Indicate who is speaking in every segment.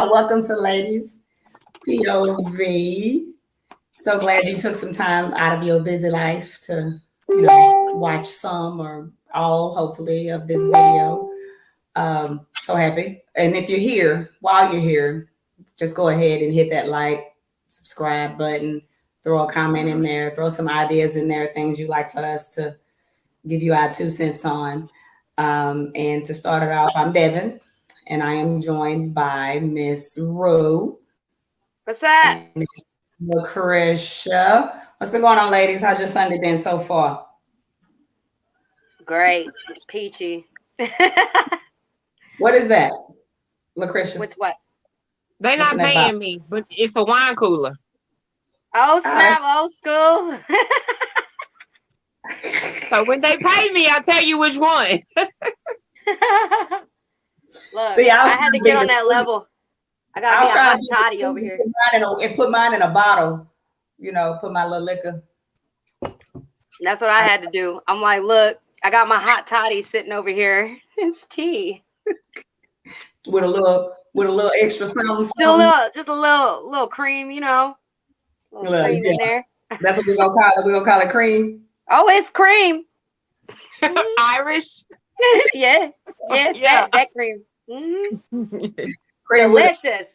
Speaker 1: y'all. Welcome to Ladies POV. So glad you took some time out of your busy life to, watch some or all, hopefully, of this video. So happy. And if you're here, while you're here, just go ahead and hit that like, subscribe button, throw a comment in there, throw some ideas in there, things you like for us to give you our 2 cents on. And to start it off, I'm Devin, and I am joined by Miss Rue.
Speaker 2: What's up?
Speaker 1: And Lucretia. What's been going on, ladies? How's your Sunday been so far?
Speaker 2: Great. Peachy.
Speaker 1: What is that, Lucretia?
Speaker 2: What's what?
Speaker 3: They're not paying me, but it's a wine cooler.
Speaker 2: Oh, snap, old school.
Speaker 3: So when they pay me, I'll tell you which one.
Speaker 2: Look, see, I had to get on that level. I got me a hot toddy over here.
Speaker 1: And put mine in a bottle, put my little liquor.
Speaker 2: That's what I had to do. I'm like, look, I got my hot toddy sitting over here. It's tea.
Speaker 1: With a little extra something.
Speaker 2: Just a little cream, little cream in there.
Speaker 1: That's what we're gonna call it. We're gonna call it cream.
Speaker 2: Oh, it's cream.
Speaker 3: Irish.
Speaker 2: Yeah. That cream. Mm-hmm.
Speaker 1: Cream
Speaker 2: delicious.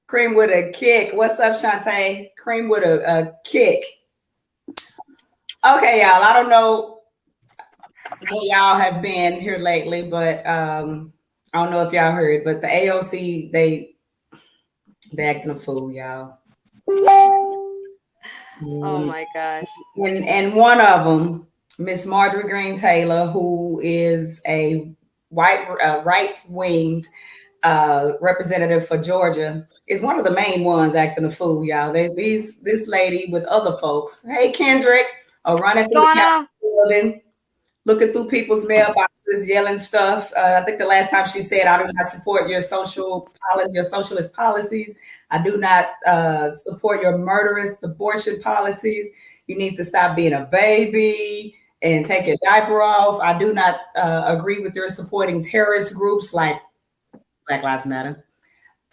Speaker 1: Cream with a kick. What's up, Shantae? Cream with a kick. Okay, y'all. I don't know what y'all have been here lately, but I don't know if y'all heard, but the AOC, they acting a fool, y'all.
Speaker 2: Oh my gosh.
Speaker 1: And one of them, Miss Marjorie Greene Taylor, who is a right-winged representative for Georgia, is one of the main ones acting a fool, y'all. This lady with other folks, hey Kendrick, are running through the Capitol building, looking through people's mailboxes, yelling stuff. I think the last time she said, "I do not support your socialist policies. I do not support your murderous abortion policies. You need to stop being a baby and take your diaper off. I do not agree with your supporting terrorist groups like Black Lives Matter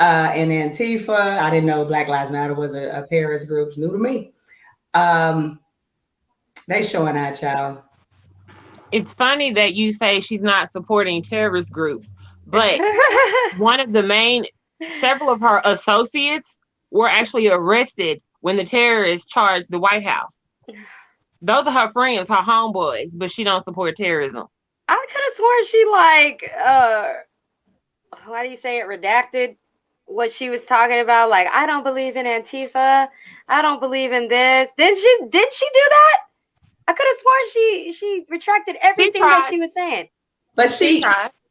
Speaker 1: and Antifa." I didn't know Black Lives Matter was a terrorist group. It's new to me. They showing out, y'all.
Speaker 3: It's funny that you say she's not supporting terrorist groups, but several of her associates were actually arrested when the terrorists charged the White House. Those are her friends, her homeboys, but she don't support terrorism.
Speaker 2: I could have sworn she how do you say it, redacted what she was talking about. Like, I don't believe in Antifa. I don't believe in this. Did she do that? I could have sworn she retracted everything that she was saying.
Speaker 1: But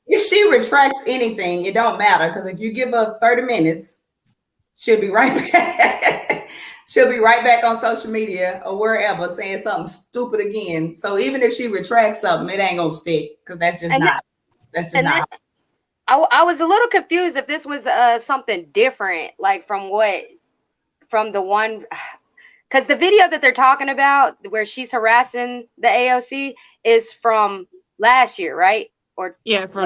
Speaker 1: if she retracts anything, it don't matter, because if you give her 30 minutes, she'll be right back. She'll be right back on social media or wherever saying something stupid again. So even if she retracts something, it ain't gonna stick, because that's just not.
Speaker 2: I was a little confused if this was something different, like from the one. Because the video that they're talking about where she's harassing the AOC is from last year, right?
Speaker 3: From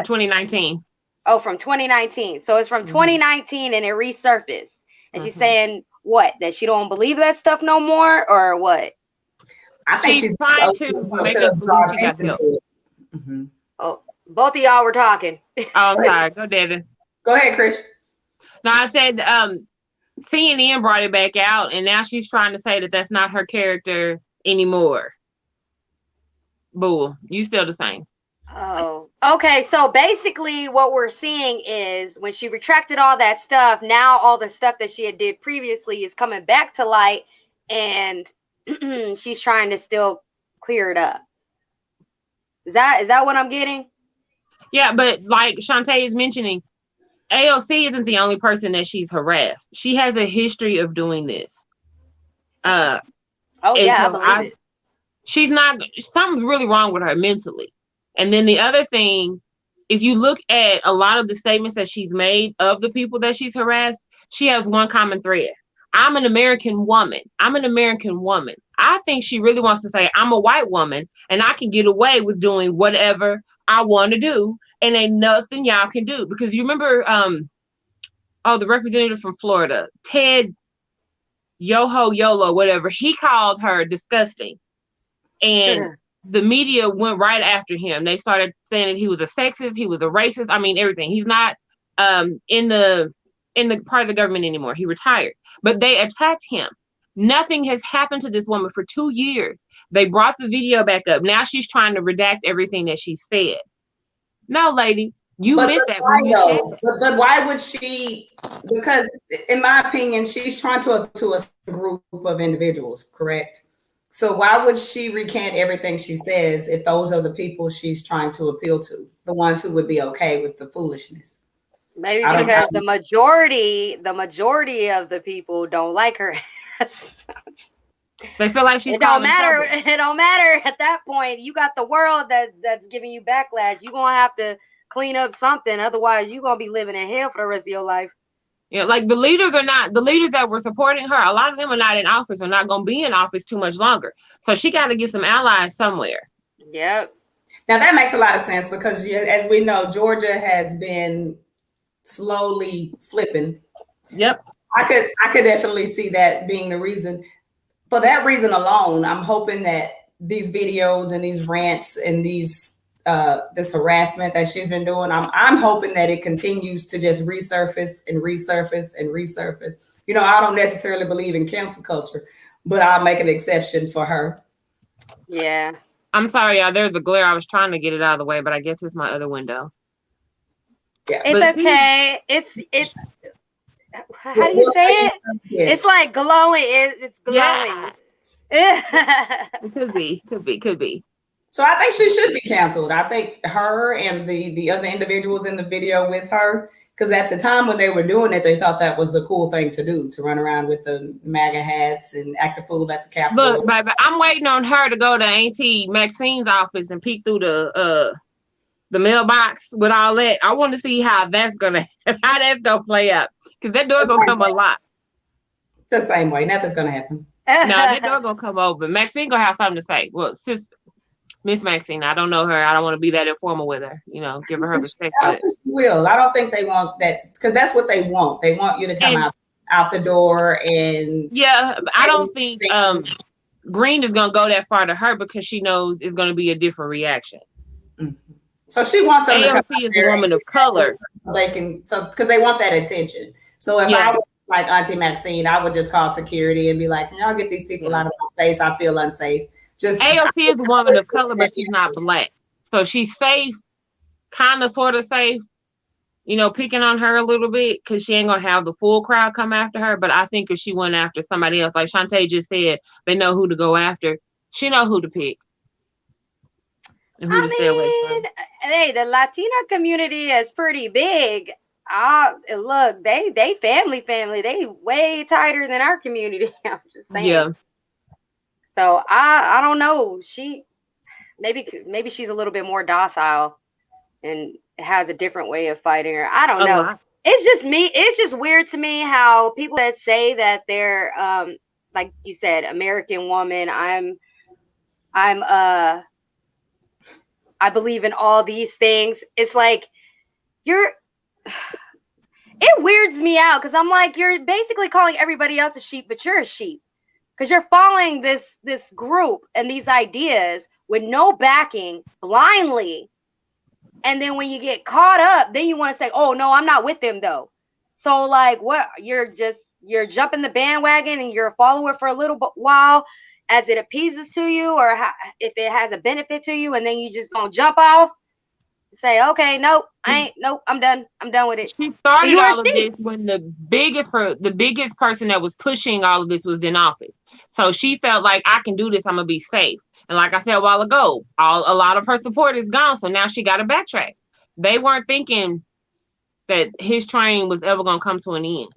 Speaker 3: 2019.
Speaker 2: Oh, from 2019. So it's from 2019 and it resurfaced. And she's saying what? That she don't believe that stuff no more, or what?
Speaker 1: I think she's trying to make us draw attention to it.
Speaker 2: Mm-hmm. Oh, both of y'all were talking.
Speaker 3: Oh, sorry. Go, Devin.
Speaker 1: Go ahead, Chris.
Speaker 3: No, I said CNN brought it back out, and now she's trying to say that that's not her character anymore. Bull, you still the same.
Speaker 2: Oh, okay. So basically what we're seeing is when she retracted all that stuff, now all the stuff that she had did previously is coming back to light, and she's trying to still clear it up. Is that what I'm getting?
Speaker 3: Yeah, but like Shantae is mentioning, AOC isn't the only person that she's harassed. She has a history of doing this.
Speaker 2: I believe it.
Speaker 3: She's not, something's really wrong with her mentally. And then the other thing, if you look at a lot of the statements that she's made of the people that she's harassed, she has one common thread. I'm an American woman. I'm an American woman. I think she really wants to say, I'm a white woman and I can get away with doing whatever I want to do. And ain't nothing y'all can do. Because you remember the representative from Florida, Ted Yolo, whatever, he called her disgusting. And the media went right after him. They started saying that he was a sexist, he was a racist. I mean, everything. He's not in the part of the government anymore. He retired. But they attacked him. Nothing has happened to this woman for 2 years. They brought the video back up. Now she's trying to redact everything that she said. No, lady, you missed that.
Speaker 1: Why though? But why would she? Because in my opinion, she's trying to a group of individuals, correct? So why would she recant everything she says if those are the people she's trying to appeal to, the ones who would be okay with the foolishness?
Speaker 2: Maybe because the majority of the people don't like her.
Speaker 3: They feel like she's.
Speaker 2: It don't matter. It don't matter at that point. You got the world that's giving you backlash. You're gonna have to clean up something, otherwise you're gonna be living in hell for the rest of your life.
Speaker 3: Yeah, like the leaders that were supporting her, a lot of them are not in office, are not gonna be in office too much longer. So she got to get some allies somewhere.
Speaker 2: Yep.
Speaker 1: Now that makes a lot of sense because, as we know, Georgia has been slowly flipping.
Speaker 3: Yep.
Speaker 1: I could definitely see that being the reason. For that reason alone, I'm hoping that these videos and these rants and these this harassment that she's been doing, I'm hoping that it continues to just resurface and resurface and resurface. You know, I don't necessarily believe in cancel culture, but I'll make an exception for her.
Speaker 2: Yeah.
Speaker 3: I'm sorry, y'all. There's a glare. I was trying to get it out of the way, but I guess it's my other window.
Speaker 2: Yeah. It's okay. It's how do you say it? Yes. It's like glowing. It's glowing.
Speaker 3: Yeah. It could be.
Speaker 1: So I think she should be canceled. I think her and the other individuals in the video with her, because at the time when they were doing it, they thought that was the cool thing to do, to run around with the MAGA hats and act a fool at the Capitol.
Speaker 3: Look, baby, I'm waiting on her to go to Auntie Maxine's office and peek through the mailbox with all that. I want to see how that's gonna play out, because that door's gonna come a lot.
Speaker 1: The same way, nothing's gonna happen.
Speaker 3: No, that door gonna come open. Maxine gonna have something to say. Well, sister. Miss Maxine, I don't know her. I don't want to be that informal with her. You know, give her respect.
Speaker 1: I think she will. I don't think they want that, because that's what they want. They want you to come out the door and.
Speaker 3: Yeah, I don't think Green is gonna go that far to her, because she knows it's gonna be a different reaction.
Speaker 1: Mm-hmm. So she wants them
Speaker 3: AOC to is a woman of color.
Speaker 1: They can, because they want that attention. So if I was like Auntie Maxine, I would just call security and be like, "Can y'all get these people out of my space? I feel unsafe."
Speaker 3: AOC is a woman of color, but she's not black. So she's safe, kind of sort of safe, you know, picking on her a little bit, because she ain't going to have the full crowd come after her. But I think if she went after somebody else, like Shantae just said, they know who to go after. She know who to pick. And who to stay away from.
Speaker 2: Hey, the Latina community is pretty big. Look, they family. They way tighter than our community. I'm just saying.
Speaker 3: Yeah.
Speaker 2: So I don't know. She maybe she's a little bit more docile and has a different way of fighting her. I don't know. It's just me. It's just weird to me how people that say that they're like you said, American woman. I believe in all these things. It's like it weirds me out, because I'm like, you're basically calling everybody else a sheep, but you're a sheep. Because you're following this group and these ideas with no backing, blindly. And then when you get caught up, then you want to say, oh, no, I'm not with them, though. So, like, what? You're jumping the bandwagon and you're a follower for a little while as it appeases to you, or if it has a benefit to you, and then you just going to jump off. Say, okay, nope, I'm done with it.
Speaker 3: She started all of this when the biggest person that was pushing all of this was in office. So she felt like, I can do this, I'm gonna be safe. And like I said a while ago, a lot of her support is gone. So now she got to backtrack. They weren't thinking that his train was ever gonna come to an end.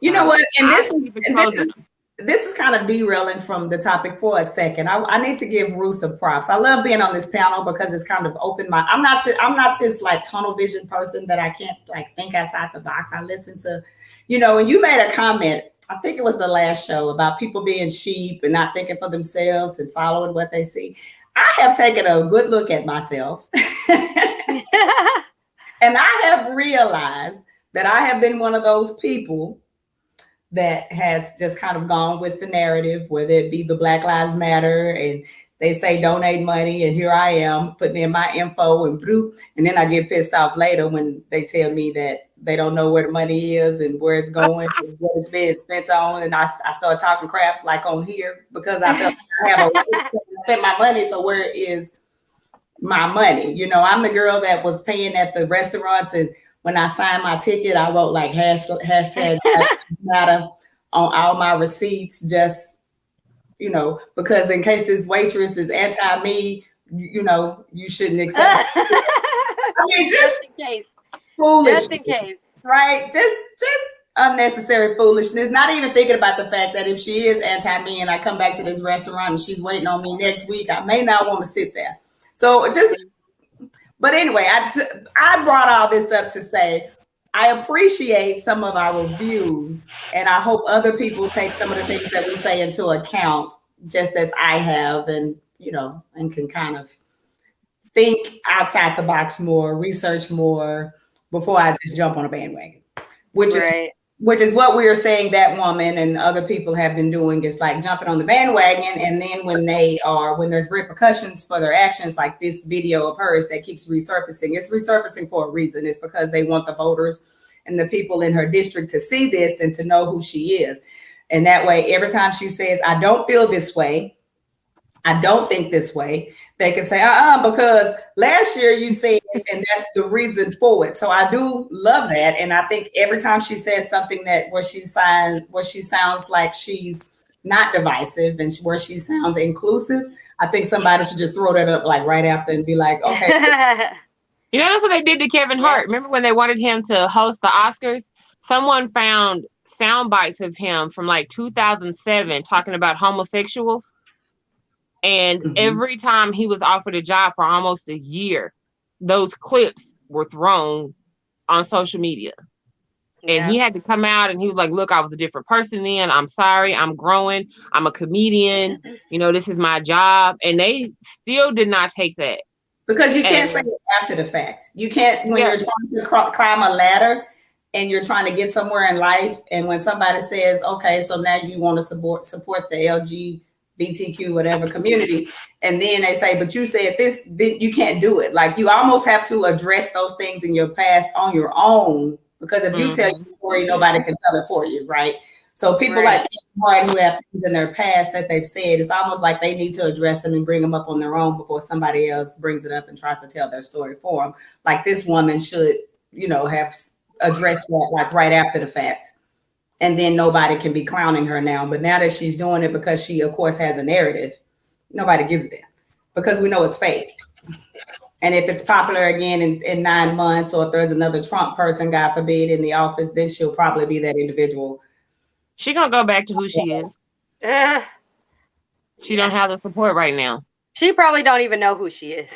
Speaker 1: You know what? And this is kind of derailing from the topic for a second. I need to give Ruth some props. I love being on this panel because it's kind of opened my. I'm not this like tunnel vision person that I can't like think outside the box. I listen to, you know, and you made a comment, I think it was the last show, about people being sheep and not thinking for themselves and following what they see. I have taken a good look at myself and I have realized that I have been one of those people that has just kind of gone with the narrative, whether it be the Black Lives Matter and they say donate money, and here I am putting in my info and bloop, and then I get pissed off later when they tell me that they don't know where the money is and where it's going and what it's being spent on, and I start talking crap like on here because I felt I have a spent my money, so where is my money? You know, I'm the girl that was paying at the restaurants, and when I signed my ticket, I wrote like hashtag matter on all my receipts, just, you know, because in case this waitress is anti-me, you know, you shouldn't accept it. I mean, just in case. Foolishness. Just in case. Right? Just unnecessary foolishness. Not even thinking about the fact that if she is anti-me and I come back to this restaurant and she's waiting on me next week, I may not want to sit there. So but anyway, I brought all this up to say, I appreciate some of our reviews, and I hope other people take some of the things that we say into account, just as I have, and, you know, and can kind of think outside the box more, research more before I just jump on a bandwagon, which is what we are saying that woman and other people have been doing, is like jumping on the bandwagon. And then when there's repercussions for their actions, like this video of hers that keeps resurfacing, it's resurfacing for a reason. It's because they want the voters and the people in her district to see this and to know who she is. And that way, every time she says, I don't feel this way, I don't think this way, they can say, because last year you said, and that's the reason for it. So I do love that. And I think every time she says something where she sounds like she's not divisive and where she sounds inclusive, I think somebody should just throw that up like right after and be like, okay.
Speaker 3: You know, that's what they did to Kevin Hart. Remember when they wanted him to host the Oscars? Someone found sound bites of him from like 2007 talking about homosexuals. And every time he was offered a job for almost a year, those clips were thrown on social media. And he had to come out and he was like, look, I was a different person then. I'm sorry. I'm growing. I'm a comedian. You know, this is my job. And they still did not take that.
Speaker 1: Because you can't say it after the fact. You can't, when you're trying to climb a ladder and you're trying to get somewhere in life. And when somebody says, okay, so now you want to support the LGBTQ, whatever community. And then they say, but you said this, then you can't do it. Like, you almost have to address those things in your past on your own. Because if you tell your story, nobody can tell it for you, right? So people like Martin who have things in their past that they've said, it's almost like they need to address them and bring them up on their own before somebody else brings it up and tries to tell their story for them. Like this woman should, you know, have addressed that like right after the fact. And then nobody can be clowning her now. But now that she's doing it because she, of course, has a narrative, nobody gives a damn because we know it's fake. And if it's popular again in 9 months, or if there's another Trump person, God forbid, in the office, then she'll probably be that individual.
Speaker 3: She gonna go back to who she is. She don't have the support right now.
Speaker 2: She probably don't even know who she is.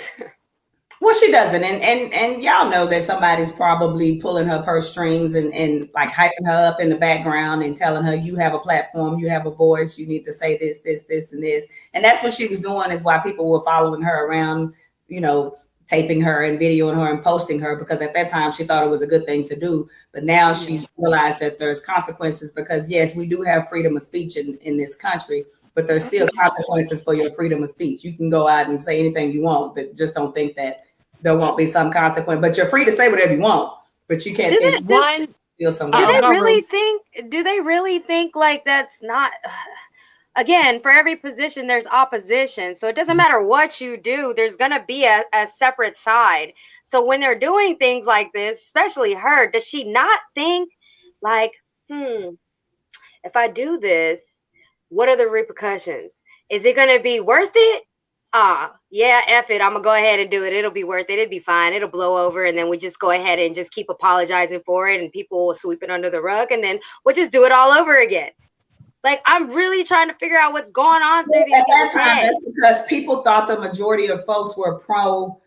Speaker 1: Well, she doesn't. And y'all know that somebody's probably pulling her purse strings and like hyping her up in the background and telling her, you have a platform, you have a voice, you need to say this, this, this, and this. And that's what she was doing, is why people were following her around, you know, taping her and videoing her and posting her, because at that time she thought it was a good thing to do. But now she's realized that there's consequences, because yes, we do have freedom of speech in this country, but there's still consequences for your freedom of speech. You can go out and say anything you want, but just don't think that there won't be some consequence. But you're free to say whatever you want, but you can't think feel some.
Speaker 2: Do they really think like that's not? Again, for every position, there's opposition. So it doesn't matter what you do, there's going to be a separate side. So when they're doing things like this, especially her, does she not think like, if I do this, what are the repercussions? Is it going to be worth it? Yeah, F it. I'm going to go ahead and do it. It'll be worth it. It'll be fine. It'll blow over. And then we just go ahead and just keep apologizing for it. And people will sweep it under the rug. And then we'll just do it all over again. Like, I'm really trying to figure out what's going on through these people's heads.
Speaker 1: That's because people thought the majority of folks were pro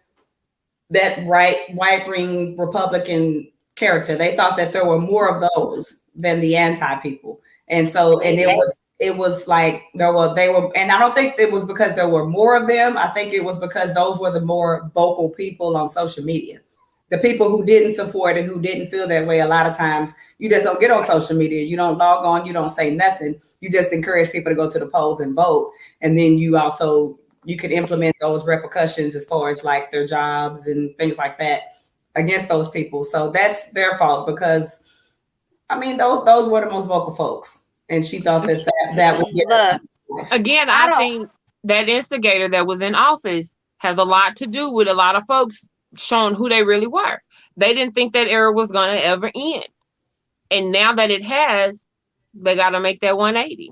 Speaker 1: that right-wing Republican character. They thought that there were more of those than the anti people. And so, and it was like they were, and I don't think it was because there were more of them. I think it was because those were the more vocal people on social media. The people who didn't support and who didn't feel that way, a lot of times you just don't get on social media. You don't log on. You don't say nothing. You just encourage people to go to the polls and vote. And then you can implement those repercussions as far as like their jobs and things like that against those people. So that's their fault because, I mean, those were the most vocal folks. And she thought that would get us.
Speaker 3: Again, I think that instigator that was in office has a lot to do with a lot of folks showing who they really were. They didn't think that era was going to ever end. And now that it has, they got to make that 180.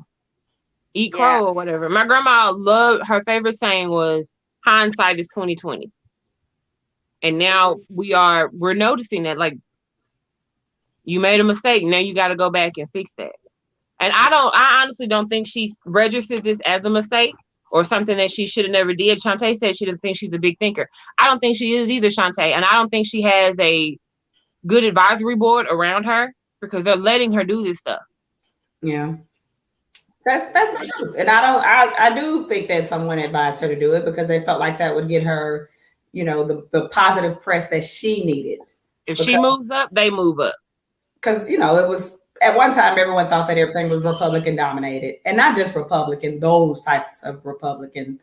Speaker 3: Eat crow or whatever. My grandma loved, her favorite saying was, hindsight is 2020. And now we're noticing that, like, you made a mistake. Now you got to go back and fix that. And I honestly don't think she registered this as a mistake or something that she should have never did. Shantae said she doesn't think she's a big thinker. I don't think she is either, Shantae. And I don't think she has a good advisory board around her because they're letting her do this stuff.
Speaker 1: Yeah. That's the truth. And I do think that someone advised her to do it because they felt like that would get her, the positive press that she needed.
Speaker 3: If she moves up, they move up.
Speaker 1: Because, it was, at one time, everyone thought that everything was Republican dominated. And not just Republican, those types of Republican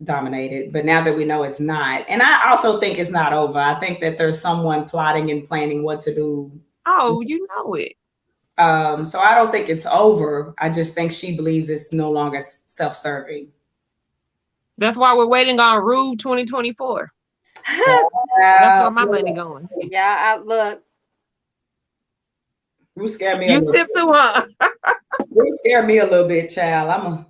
Speaker 1: dominated. But now that we know it's not. And I also think it's not over. I think that there's someone plotting and planning what to do.
Speaker 3: Oh, you know it.
Speaker 1: So I don't think it's over. I just think she believes it's no longer self-serving.
Speaker 3: That's why we're waiting on Rue 2024. That's where my money going.
Speaker 2: Yeah, look.
Speaker 1: Rue scared me a little
Speaker 3: bit.
Speaker 1: Rue scared me a little bit, child.
Speaker 2: I'm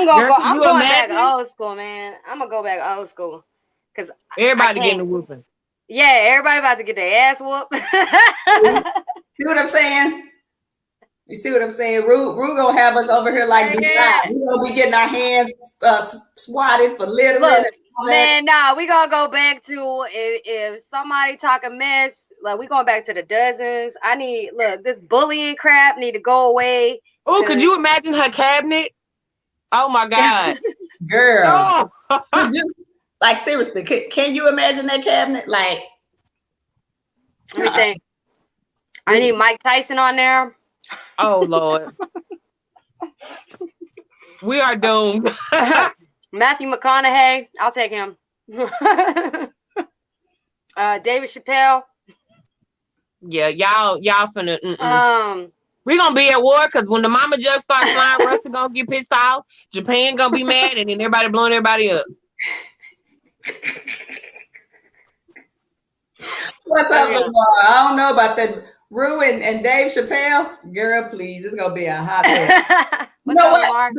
Speaker 2: going back old school, man. I'm gonna go back old school because
Speaker 3: everybody getting a whooping.
Speaker 2: Yeah, everybody about to get their ass whooped.
Speaker 1: See what I'm saying? You see what I'm saying? Rue gonna have us over here like beside. We gonna be getting our hands swatted for littering.
Speaker 2: Look, man, we gonna go back to if somebody talking mess. Like we going back to the dozens. This bullying crap need to go away.
Speaker 3: Oh, could you imagine her cabinet? Oh my God,
Speaker 1: girl! Could you, like seriously? Can you imagine that cabinet? Like,
Speaker 2: let me think. I need Mike Tyson on there.
Speaker 3: Oh Lord, we are doomed.
Speaker 2: Matthew McConaughey, I'll take him. David Chappelle.
Speaker 3: Yeah, y'all finna. We're gonna be at war because when the mama jug starts flying, Russia gonna get pissed off. Japan gonna be mad, and then everybody blowing everybody up.
Speaker 1: What's up, Lamar? I don't know about that. Rue and Dave Chappelle, girl, please, it's gonna be a hot day. You know what?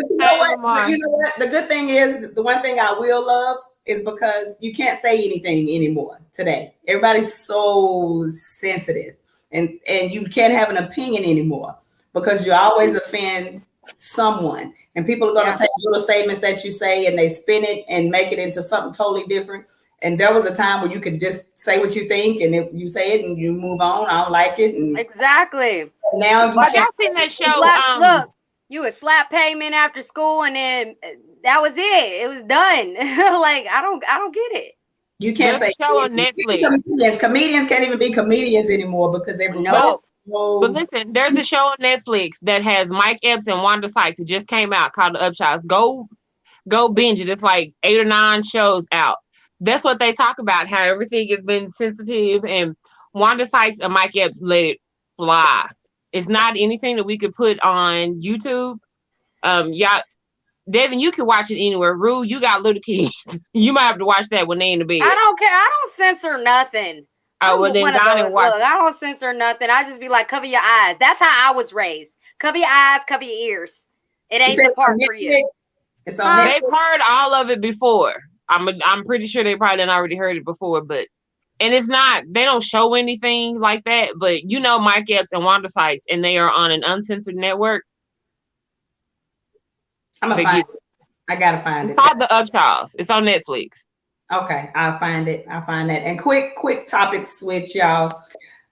Speaker 1: The good thing is, the one thing I will love is because you can't say anything anymore today. Everybody's so sensitive, and you can't have an opinion anymore because you always offend someone. And people are going to take little statements that you say and they spin it and make it into something totally different. And there was a time where you could just say what you think, and if you say it and you move on, I don't like it. And
Speaker 2: exactly.
Speaker 1: Now you
Speaker 3: can't. I've seen that show.
Speaker 2: Look, you would slap payment after school, and then that was it. It was done. Like I don't get it.
Speaker 1: You can't say
Speaker 3: show on Netflix.
Speaker 1: Comedians can't even be comedians anymore because everybody.
Speaker 3: But listen, there's a show on Netflix that has Mike Epps and Wanda Sykes. It just came out called The Upshots. Go binge it. It's like 8 or 9 shows out. That's what they talk about, how everything has been sensitive, and Wanda Sykes and Mike Epps let it fly. It's not anything that we could put on YouTube. Y'all, Devin, you can watch it anywhere. Rue, you got little kids. You might have to watch that when they in the bed.
Speaker 2: I don't care. I don't censor nothing.
Speaker 3: Oh, well, then down and watch.
Speaker 2: Look, I don't censor nothing. I just be like, cover your eyes. That's how I was raised. Cover your eyes, cover your ears. It ain't the part for you.
Speaker 1: It's on Netflix.
Speaker 3: They've heard all of it before. I'm pretty sure they probably done already heard it before, and it's not, they don't show anything like that, but Mike Epps and Wanda Sykes, and they are on an uncensored network.
Speaker 1: I'm gonna find it. I gotta find it.
Speaker 3: It's called The Upshots. It's on Netflix.
Speaker 1: Okay, I'll find it. And quick topic switch, y'all.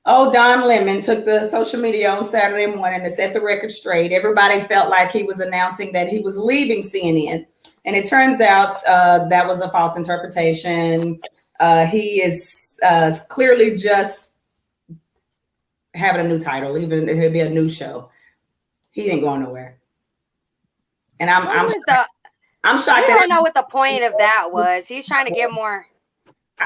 Speaker 1: Don Lemon took the social media on Saturday morning to set the record straight. Everybody felt like he was announcing that he was leaving CNN. And it turns out that was a false interpretation. He is clearly just having a new title. Even it'll be a new show. He ain't going nowhere. And I'm shocked.
Speaker 2: I don't know what the point of that was. He's trying to get more.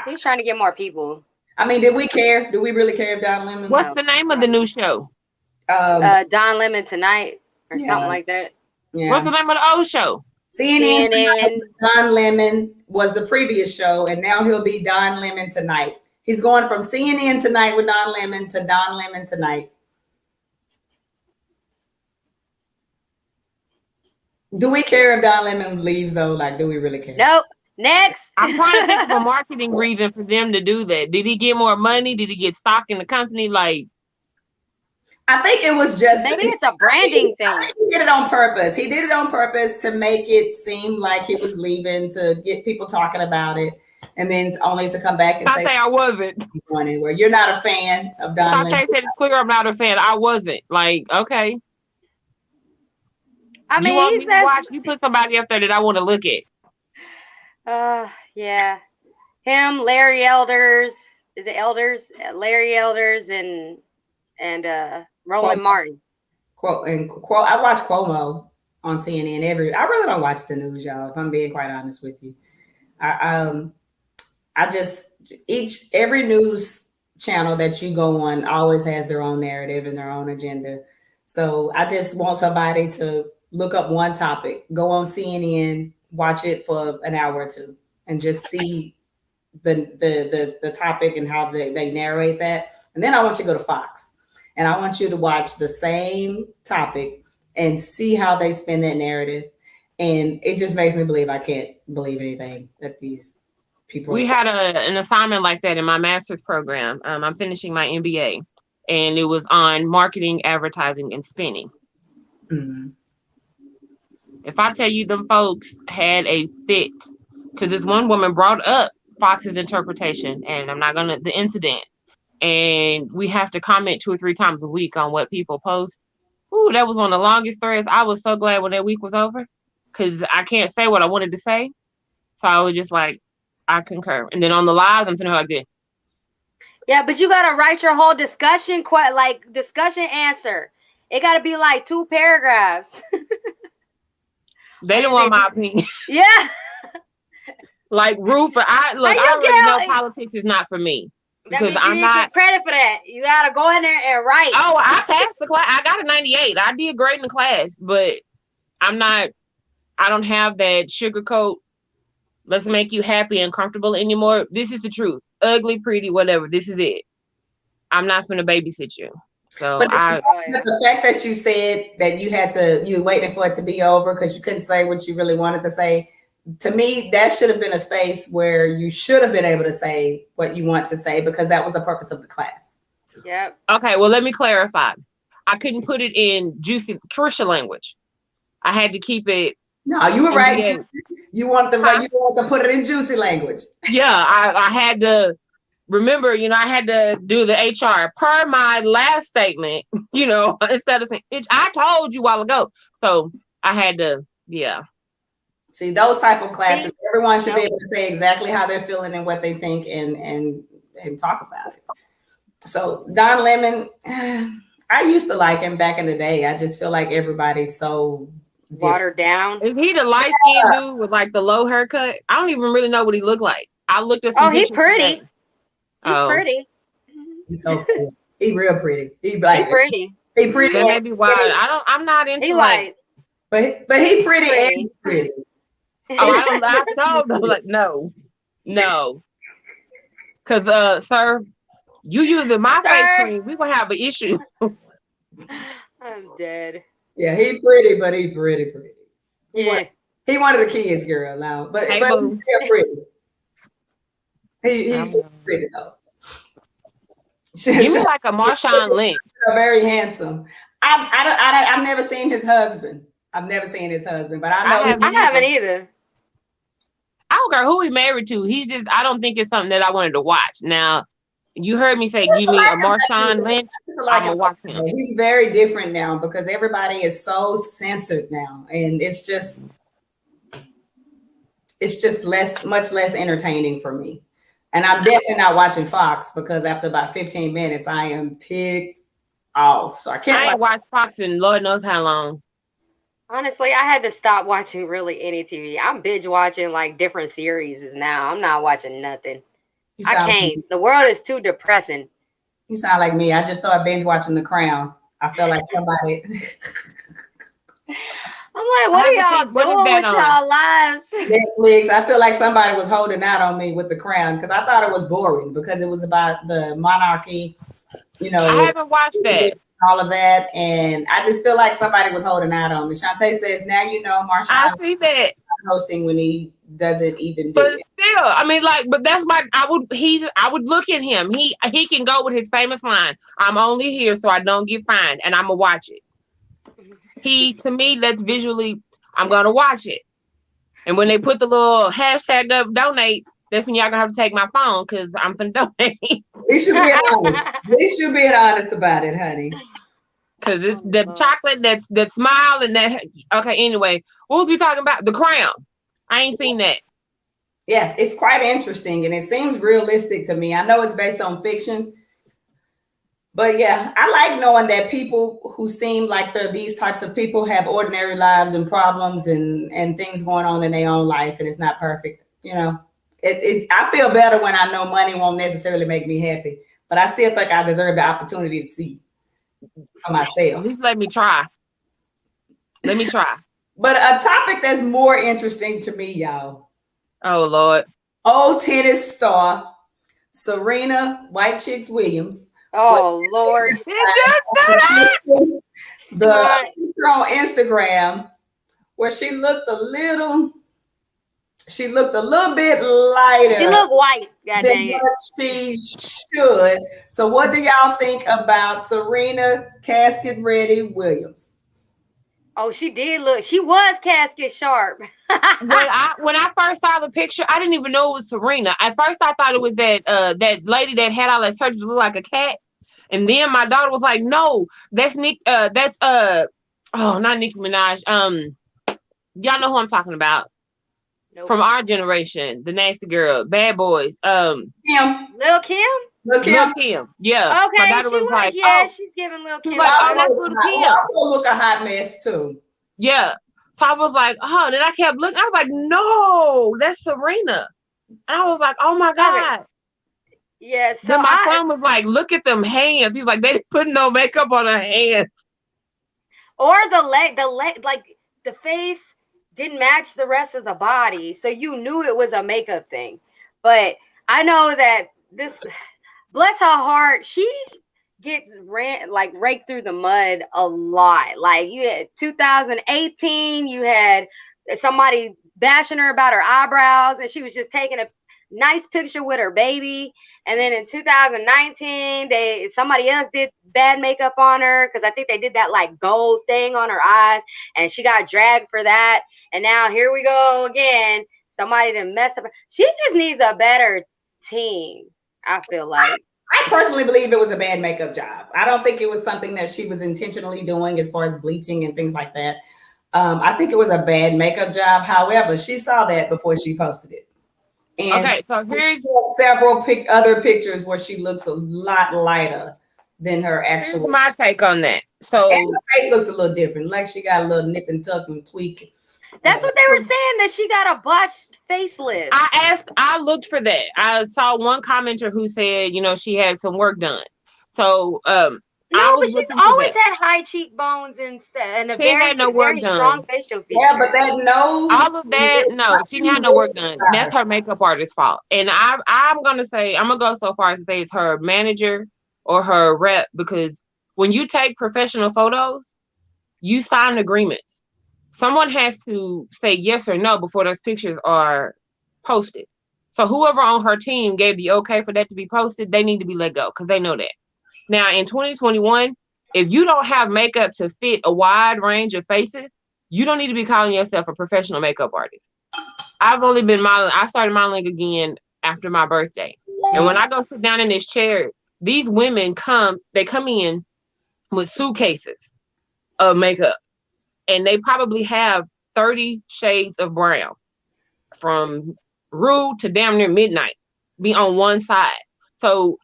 Speaker 2: He's trying to get more people.
Speaker 1: I mean, did we care? Do we really care if Don Lemon?
Speaker 3: What's the name of the new show?
Speaker 2: Don Lemon Tonight or something like that.
Speaker 1: Yeah.
Speaker 3: What's the name of the old show?
Speaker 1: CNN. Don Lemon was the previous show, and now he'll be Don Lemon Tonight. He's going from CNN Tonight with Don Lemon to Don Lemon Tonight. Do we care if Don Lemon leaves though? Like, do we really care?
Speaker 2: Nope. Next.
Speaker 3: I'm trying to think of a marketing reason for them to do that. Did he get more money? Did he get stock in the company? Like,
Speaker 1: I think it was just
Speaker 2: maybe it's a branding thing.
Speaker 1: He did it on purpose. He did it on purpose to make it seem like he was leaving, to get people talking about it, and then only to come back and say
Speaker 3: I wasn't
Speaker 1: going anywhere. You're not a fan of Don Lemon.
Speaker 3: said it's clear I'm not a fan. I wasn't. Like, okay.
Speaker 2: I mean,
Speaker 3: you watch, you put somebody up there that I want to look at.
Speaker 2: Yeah. Him, Larry Elders. Is it Elders? Larry Elders and Roland Martin.
Speaker 1: I watch Cuomo on CNN I really don't watch the news, y'all, if I'm being quite honest with you. Every news channel that you go on always has their own narrative and their own agenda. So I just want somebody to look up one topic, go on CNN, watch it for an hour or two, and just see the topic and how they narrate that. And then I want you to go to Fox, and I want you to watch the same topic and see how they spin that narrative. And it just makes me believe I can't believe anything that these people.
Speaker 3: We had an assignment like that in my master's program. I'm finishing my MBA, and it was on marketing, advertising, and spinning.
Speaker 1: Mm-hmm.
Speaker 3: If I tell you them folks had a fit, because this one woman brought up Fox's interpretation, and the incident, and we have to comment 2 or 3 times a week on what people post. Ooh, that was one of the longest threads. I was so glad when that week was over, because I can't say what I wanted to say. So I was just like, I concur. And then on the lives, I'm sitting here like this.
Speaker 2: Yeah, but you got to write your whole discussion answer. It got to be like 2 paragraphs.
Speaker 3: They didn't want my opinion.
Speaker 2: Yeah.
Speaker 3: Like Ruth, I already know politics is not for me. Because I'm not
Speaker 2: get credit for that. You gotta go in there and write.
Speaker 3: Oh, I passed the class. I got a 98. I did great in the class, but I don't have that sugarcoat, let's make you happy and comfortable anymore. This is the truth. Ugly, pretty, whatever. This is it. I'm not gonna babysit you. So
Speaker 1: but the fact that you said that you were waiting for it to be over because you couldn't say what you really wanted to say, to me, that should have been a space where you should have been able to say what you want to say, because that was the purpose of the class.
Speaker 2: Yep.
Speaker 3: Okay, well, let me clarify. I couldn't put it in juicy Trisha language. I had to keep it.
Speaker 1: No, you were right. You want to put it in juicy language.
Speaker 3: Yeah, I had to. Remember, I had to do the HR per my last statement, instead of saying, I told you a while ago. So I had to, yeah.
Speaker 1: See, those type of classes, everyone should be able to say exactly how they're feeling and what they think and talk about it. So Don Lemon, I used to like him back in the day. I just feel like everybody's so
Speaker 2: watered down.
Speaker 3: Is he the light-skinned dude with like the low haircut? I don't even really know what he looked like. I looked at some
Speaker 2: he's pretty.
Speaker 3: Today.
Speaker 2: He's pretty.
Speaker 1: He's so pretty. He real pretty. He
Speaker 2: pretty.
Speaker 1: He pretty.
Speaker 3: That may be why I'm not into
Speaker 2: it.
Speaker 1: But he pretty and he's pretty.
Speaker 3: Oh, I don't like no. Cause sir, you using my face cream, we gonna have an issue.
Speaker 2: I'm dead.
Speaker 1: Yeah, he pretty, but he pretty.
Speaker 2: Yeah.
Speaker 1: He wanted a kid's girl now, but he's still pretty. He's still pretty though.
Speaker 3: He was like a Marshawn Lynch.
Speaker 1: Very handsome. I've never seen his husband. But I know
Speaker 2: I haven't either.
Speaker 3: I don't care who he married to. I don't think it's something that I wanted to watch. Now, you heard me say, give me a Marshawn Lynch. I'm gonna watch him.
Speaker 1: He's very different now because everybody is so censored now, and it's just much less entertaining for me. And I'm definitely not watching Fox because after about 15 minutes, I am ticked off. So I can't.
Speaker 3: I ain't watched Fox in Lord knows how long.
Speaker 2: Honestly, I had to stop watching really any TV. I'm binge watching like different series now. I'm not watching nothing. I can't. Like, the world is too depressing.
Speaker 1: You sound like me. I just started binge watching The Crown. I felt like somebody.
Speaker 2: I'm like, what are y'all doing with y'all lives?
Speaker 1: Netflix. I feel like somebody was holding out on me with The Crown because I thought it was boring because it was about the monarchy. You know,
Speaker 3: I haven't watched that.
Speaker 1: All of that, and I just feel like somebody was holding out on me. Shantae says, "Now you know Marshawn."
Speaker 3: I see that
Speaker 1: hosting when he doesn't even.
Speaker 3: But still, I mean, like, but that's my. I would look at him. He can go with his famous line, "I'm only here so I don't get fined," and I'm gonna watch it. To me, that's visually, I'm gonna watch it. And when they put the little hashtag up, donate, that's when y'all gonna have to take my phone because I'm gonna donate.
Speaker 1: We should be honest. We should be honest about it, honey.
Speaker 3: Because it's the chocolate, that smile, and that. Okay, anyway, what was we talking about? The Crown. I ain't seen that.
Speaker 1: Yeah, it's quite interesting, and it seems realistic to me. I know it's based on fiction, but yeah, I like knowing that people who seem like they're these types of people have ordinary lives and problems and things going on in their own life, and it's not perfect. You know, I feel better when I know money won't necessarily make me happy, but I still think I deserve the opportunity to see for myself.
Speaker 3: At least let me try. Let me try.
Speaker 1: But a topic that's more interesting to me, y'all.
Speaker 3: Oh, Lord.
Speaker 1: Old tennis star Serena White Chicks Williams.
Speaker 2: Oh, Lord.
Speaker 1: The picture on Instagram where she looked a little bit lighter.
Speaker 2: She looked white,
Speaker 1: than what she should. So what do y'all think about Serena Casket Ready Williams?
Speaker 2: Oh, she did look. She was casket sharp.
Speaker 3: when I first saw the picture, I didn't even know it was Serena. At first, I thought it was that lady that had all that surgery look like a cat. And then my daughter was like, "No, that's Nick. Not Nicki Minaj. Y'all know who I'm talking about? Nope. From our generation, the nasty girl, Bad Boys.
Speaker 1: Kim.
Speaker 2: Lil' Kim.
Speaker 3: Lil' Kim. Yeah.
Speaker 2: Okay. My daughter was like, she's giving Lil' Kim.
Speaker 1: Like, oh, that's Lil' Kim. Also look a hot mess too.
Speaker 3: Yeah. So I was like, oh, then I kept looking. I was like, no, that's Serena. And I was like, oh my God.
Speaker 2: Okay. Yeah. So
Speaker 3: then my son was like, look at them hands. He was like, they didn't put no makeup on her hands.
Speaker 2: Or the leg, like the face didn't match the rest of the body. So you knew it was a makeup thing. But I know that this, bless her heart, she gets raked through the mud a lot. Like you had 2018, you had somebody bashing her about her eyebrows, and she was just taking a nice picture with her baby. And then in 2019, somebody else did bad makeup on her because I think they did that like gold thing on her eyes, and she got dragged for that. And now here we go again. Somebody done messed up. She just needs a better team, I feel like.
Speaker 1: I personally believe it was a bad makeup job. I don't think it was something that she was intentionally doing as far as bleaching and things like that. I think it was a bad makeup job. However, she saw that before she posted it. And
Speaker 3: okay, so here's
Speaker 1: several other pictures where she looks a lot lighter than her actual.
Speaker 3: Here's my take on that. So
Speaker 1: and her face looks a little different. Like she got a little nip and tuck and tweak.
Speaker 2: That's what they were saying, that she got a botched facelift.
Speaker 3: I looked for that. I saw one commenter who said, she had some work done. So
Speaker 2: no, but she's always had high cheekbones and a very strong facial feature.
Speaker 1: Yeah, but that nose.
Speaker 3: All of that, no, she didn't have no work done. That's her makeup artist's fault. And I'm gonna go so far as to say it's her manager or her rep, because when you take professional photos, you sign agreements. Someone has to say yes or no before those pictures are posted. So whoever on her team gave the okay for that to be posted, they need to be let go because they know that. Now, in 2021, if you don't have makeup to fit a wide range of faces, you don't need to be calling yourself a professional makeup artist. I've only been modeling. I started modeling again after my birthday. And when I go sit down in this chair, these women come in with suitcases of makeup. And they probably have 30 shades of brown from rude to damn near midnight. be on one side. So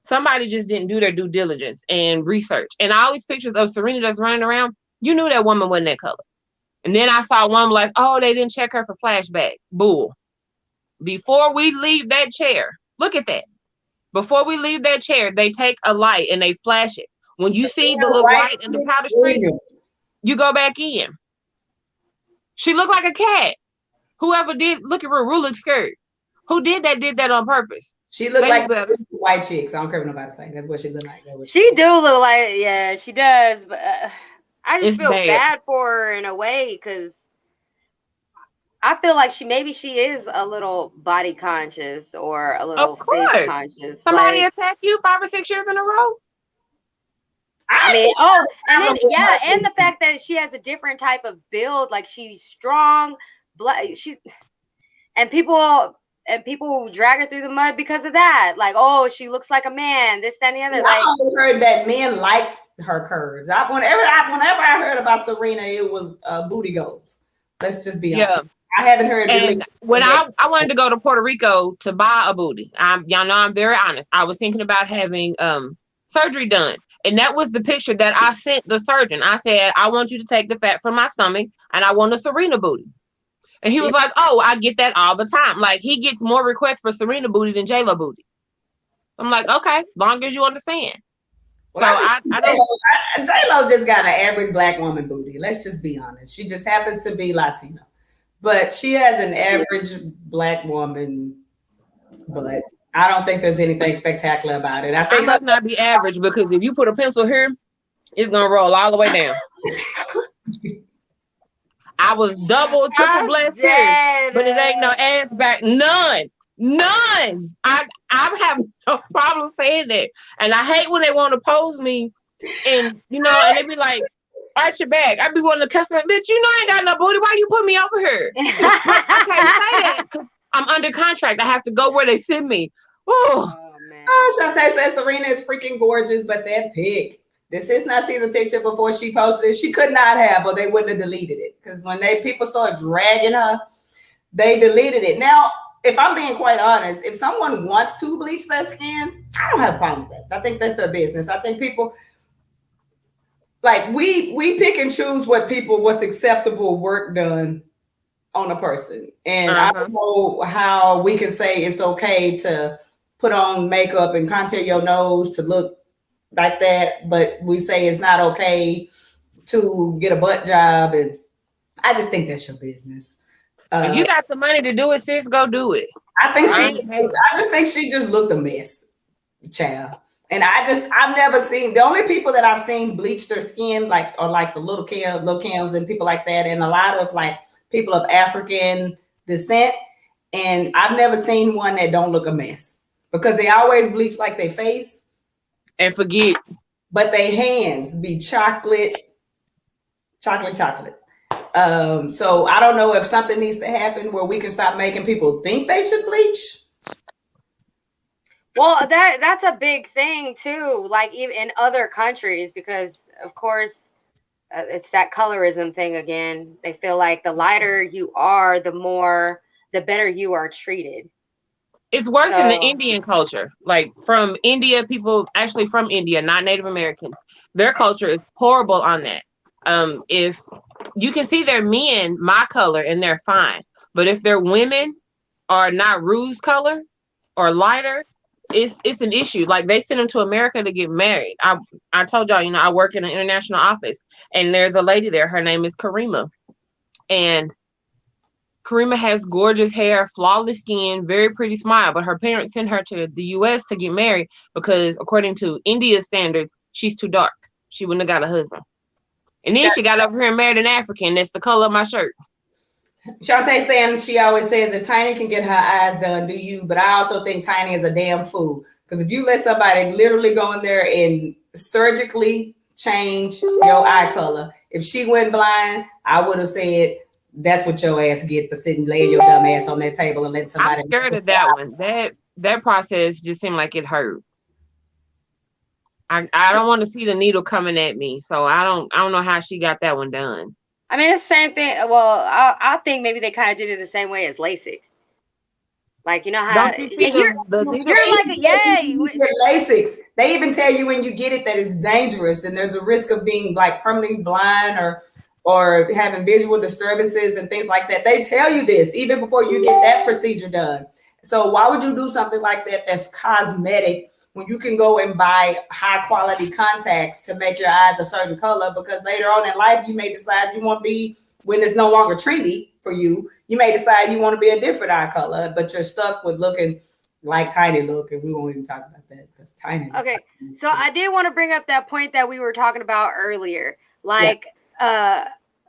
Speaker 3: somebody just didn't do their due diligence and research. And all these pictures of Serena that's running around, you knew that woman wasn't that color. And then I saw one like, oh, they didn't check her for flashback. Bull. Before we leave that chair, look at that. Before we leave that chair, they take a light and they flash it. When you see the little light in the powder streaks, you go back in. She looked like a cat. Whoever did, look at her ruler skirt. Who did that on purpose?
Speaker 1: She looked like white chicks. I don't care what nobody say. That's what she looked like.
Speaker 2: She do look like, yeah, she does. But I just feel bad for her in a way because I feel like she is a little body conscious or a little face conscious.
Speaker 3: Somebody attack you 5 or 6 years in a row.
Speaker 2: I mean, and the fact that she has a different type of build, like she's strong, and people drag her through the mud because of that. Like, oh, she looks like a man, this, that, and the other.
Speaker 1: I also heard that men liked her curves. Whenever I heard about Serena, it was booty goals. Let's just be honest. I haven't heard.
Speaker 3: And when I wanted to go to Puerto Rico to buy a booty, y'all know I'm very honest. I was thinking about having surgery done. And that was the picture that I sent the surgeon. I said, I want you to take the fat from my stomach and I want a Serena booty. And he was like, oh, I get that all the time. Like, he gets more requests for Serena booty than J-Lo booty. I'm like, okay, long as you understand.
Speaker 1: Well, so J-Lo just got an average black woman booty. Let's just be honest. She just happens to be Latino. But she has an average black woman butt. I don't think there's anything spectacular about it. I think it
Speaker 3: must not be average because if you put a pencil here, it's gonna roll all the way down. I was double, triple blessed here, but it ain't no ass back. None. I have no problem saying that, and I hate when they want to pose me, and and they be like, arch your back. I be wanting to cuss them, bitch. I ain't got no booty. Why you put me over here? I can't say that because I'm under contract. I have to go where they send me. Oh
Speaker 1: man. Shantae says Serena is freaking gorgeous, but that pic. This is not see the picture before she posted it. She could not have, or they wouldn't have deleted it. Because when people start dragging her, they deleted it. Now, if I'm being quite honest, if someone wants to bleach their skin, I don't have a problem with that. I think that's their business. I think people like we pick and choose what's acceptable work done on a person. And I don't know how we can say it's okay to put on makeup and contour your nose to look like that, but we say it's not okay to get a butt job. And I just think that's your business.
Speaker 3: If you got the money to do it, sis, go do it.
Speaker 1: I just think she just looked a mess, child. And I've never seen, the only people that I've seen bleach their skin are the little Kims and people like that, and a lot of people of African descent. And I've never seen one that don't look a mess because they always bleach their face
Speaker 3: and forget,
Speaker 1: but their hands be chocolate. So I don't know if something needs to happen where we can stop making people think they should bleach.
Speaker 2: Well, that's a big thing too, like even in other countries, because of course it's that colorism thing again. They feel like the lighter you are, the better you are treated.
Speaker 3: It's worse in the Indian culture. Like from India, people actually from India, not Native Americans, their culture is horrible on that. If you can see their men my color and they're fine, but if their women are not rose color or lighter, it's an issue. Like they send them to America to get married. I told y'all, I work in an international office, and there's a lady there. Her name is Karima, and Karima has gorgeous hair, flawless skin, very pretty smile. But her parents sent her to the U.S. to get married because, according to India's standards, she's too dark. She wouldn't have got a husband. And then she got over here and married an African. That's the color of my shirt.
Speaker 1: Shantae saying she always says if Tiny can get her eyes done, do you? But I also think Tiny is a damn fool. Because if you let somebody literally go in there and surgically change your eye color, if she went blind, I would have said that's what your ass get for sitting, laying your dumb ass on that table and letting somebody.
Speaker 3: I'm scared of that one. That process just seemed like it hurt. I don't want to see the needle coming at me, so I don't know how she got that one done.
Speaker 2: I mean, it's the same thing. Well, I think maybe they kind of did it the same way as LASIK. Like, you know how you're like,
Speaker 1: LASIK. They even tell you when you get it that it's dangerous and there's a risk of being like permanently blind or having visual disturbances and things like that. They tell you this even before you get that procedure done. So why would you do something like that that's cosmetic when you can go and buy high quality contacts to make your eyes a certain color? Because later on in life, you may decide you want to be, when it's no longer trendy for you, you may decide you want to be a different eye color, but you're stuck with looking like Tiny look, and we won't even talk about that because Tiny.
Speaker 2: Okay, so I did want to bring up that point that we were talking about earlier, like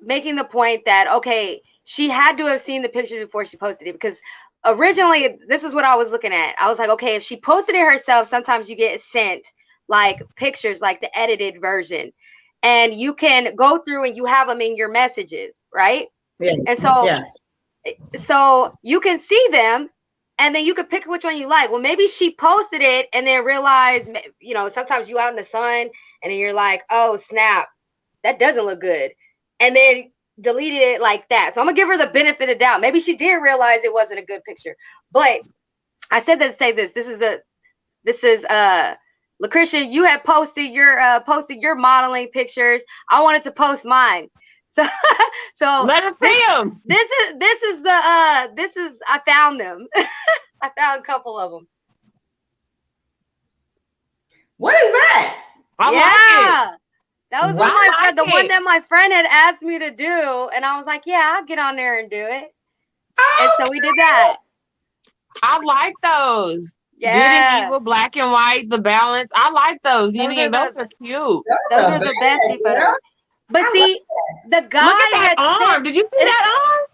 Speaker 2: making the point that, okay, she had to have seen the picture before she posted it, because originally, this is what I was looking at. I was like, okay, if she posted it herself, sometimes you get sent like pictures, like the edited version, and you can go through and you have them in your messages, right?
Speaker 1: Yeah.
Speaker 2: And so you can see them, and then you can pick which one you like. Well, maybe she posted it and then realized, you know, sometimes you out in the sun and then you're like, oh snap, that doesn't look good, and then deleted it like that. So I'm gonna give her the benefit of doubt. Maybe she did realize it wasn't a good picture. But I said that to say this. This is Lucretia, you had posted your modeling pictures. I wanted to post mine. So
Speaker 3: let us see them.
Speaker 2: I found them. I found a couple of them.
Speaker 1: What is that?
Speaker 3: I like it.
Speaker 2: That was the one that my friend had asked me to do, and I was like, yeah, I'll get on there and do it. And so we did that.
Speaker 3: I like those.
Speaker 2: Yeah.
Speaker 3: Good and evil, black and white, the balance. I like those. Those are cute.
Speaker 2: Those are the best photos. But see, the guy
Speaker 3: look at that arm. Did you see that arm?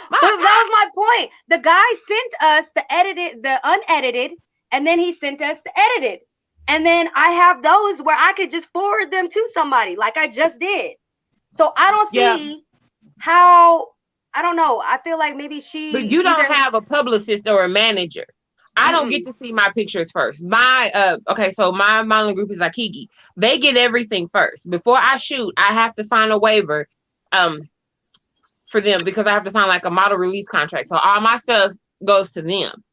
Speaker 2: But that was my point. The guy sent us the unedited, and then he sent us the edited. And then I have those where I could just forward them to somebody like I just did. So I don't see how, I don't know. I feel like maybe
Speaker 3: But you don't have a publicist or a manager. I don't get to see my pictures first. My so my modeling group is Akigi. They get everything first. Before I shoot, I have to sign a waiver for them because I have to sign like a model release contract. So all my stuff goes to them.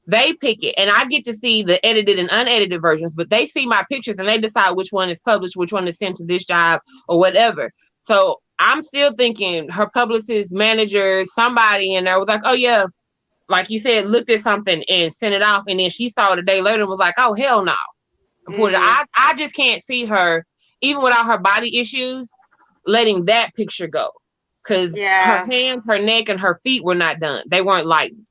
Speaker 3: They pick it, and I get to see the edited and unedited versions, but they see my pictures and they decide which one is published, which one is sent to this job or whatever. So I'm still thinking her publicist, manager, somebody in there was like, oh yeah, like you said, looked at something and sent it off, and then she saw it a day later and was like, oh hell no. I just can't see her, even without her body issues, letting that picture go. Because her hands, her neck, and her feet were not done. They weren't lightened.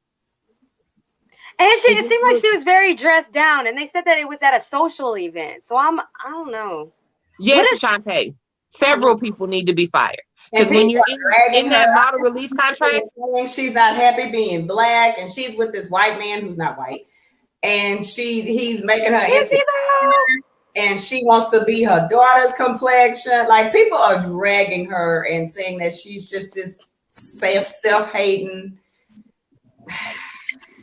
Speaker 2: And it seemed like she was very dressed down, and they said that it was at a social event. So I don't know.
Speaker 3: Yes, Shantae. Several people need to be fired. Because when you're in that model release contract,
Speaker 1: she's not happy being black, and she's with this white man who's not white, and he's making her insecure, and she wants to be her daughter's complexion. Like, people are dragging her and saying that she's just this self-hating.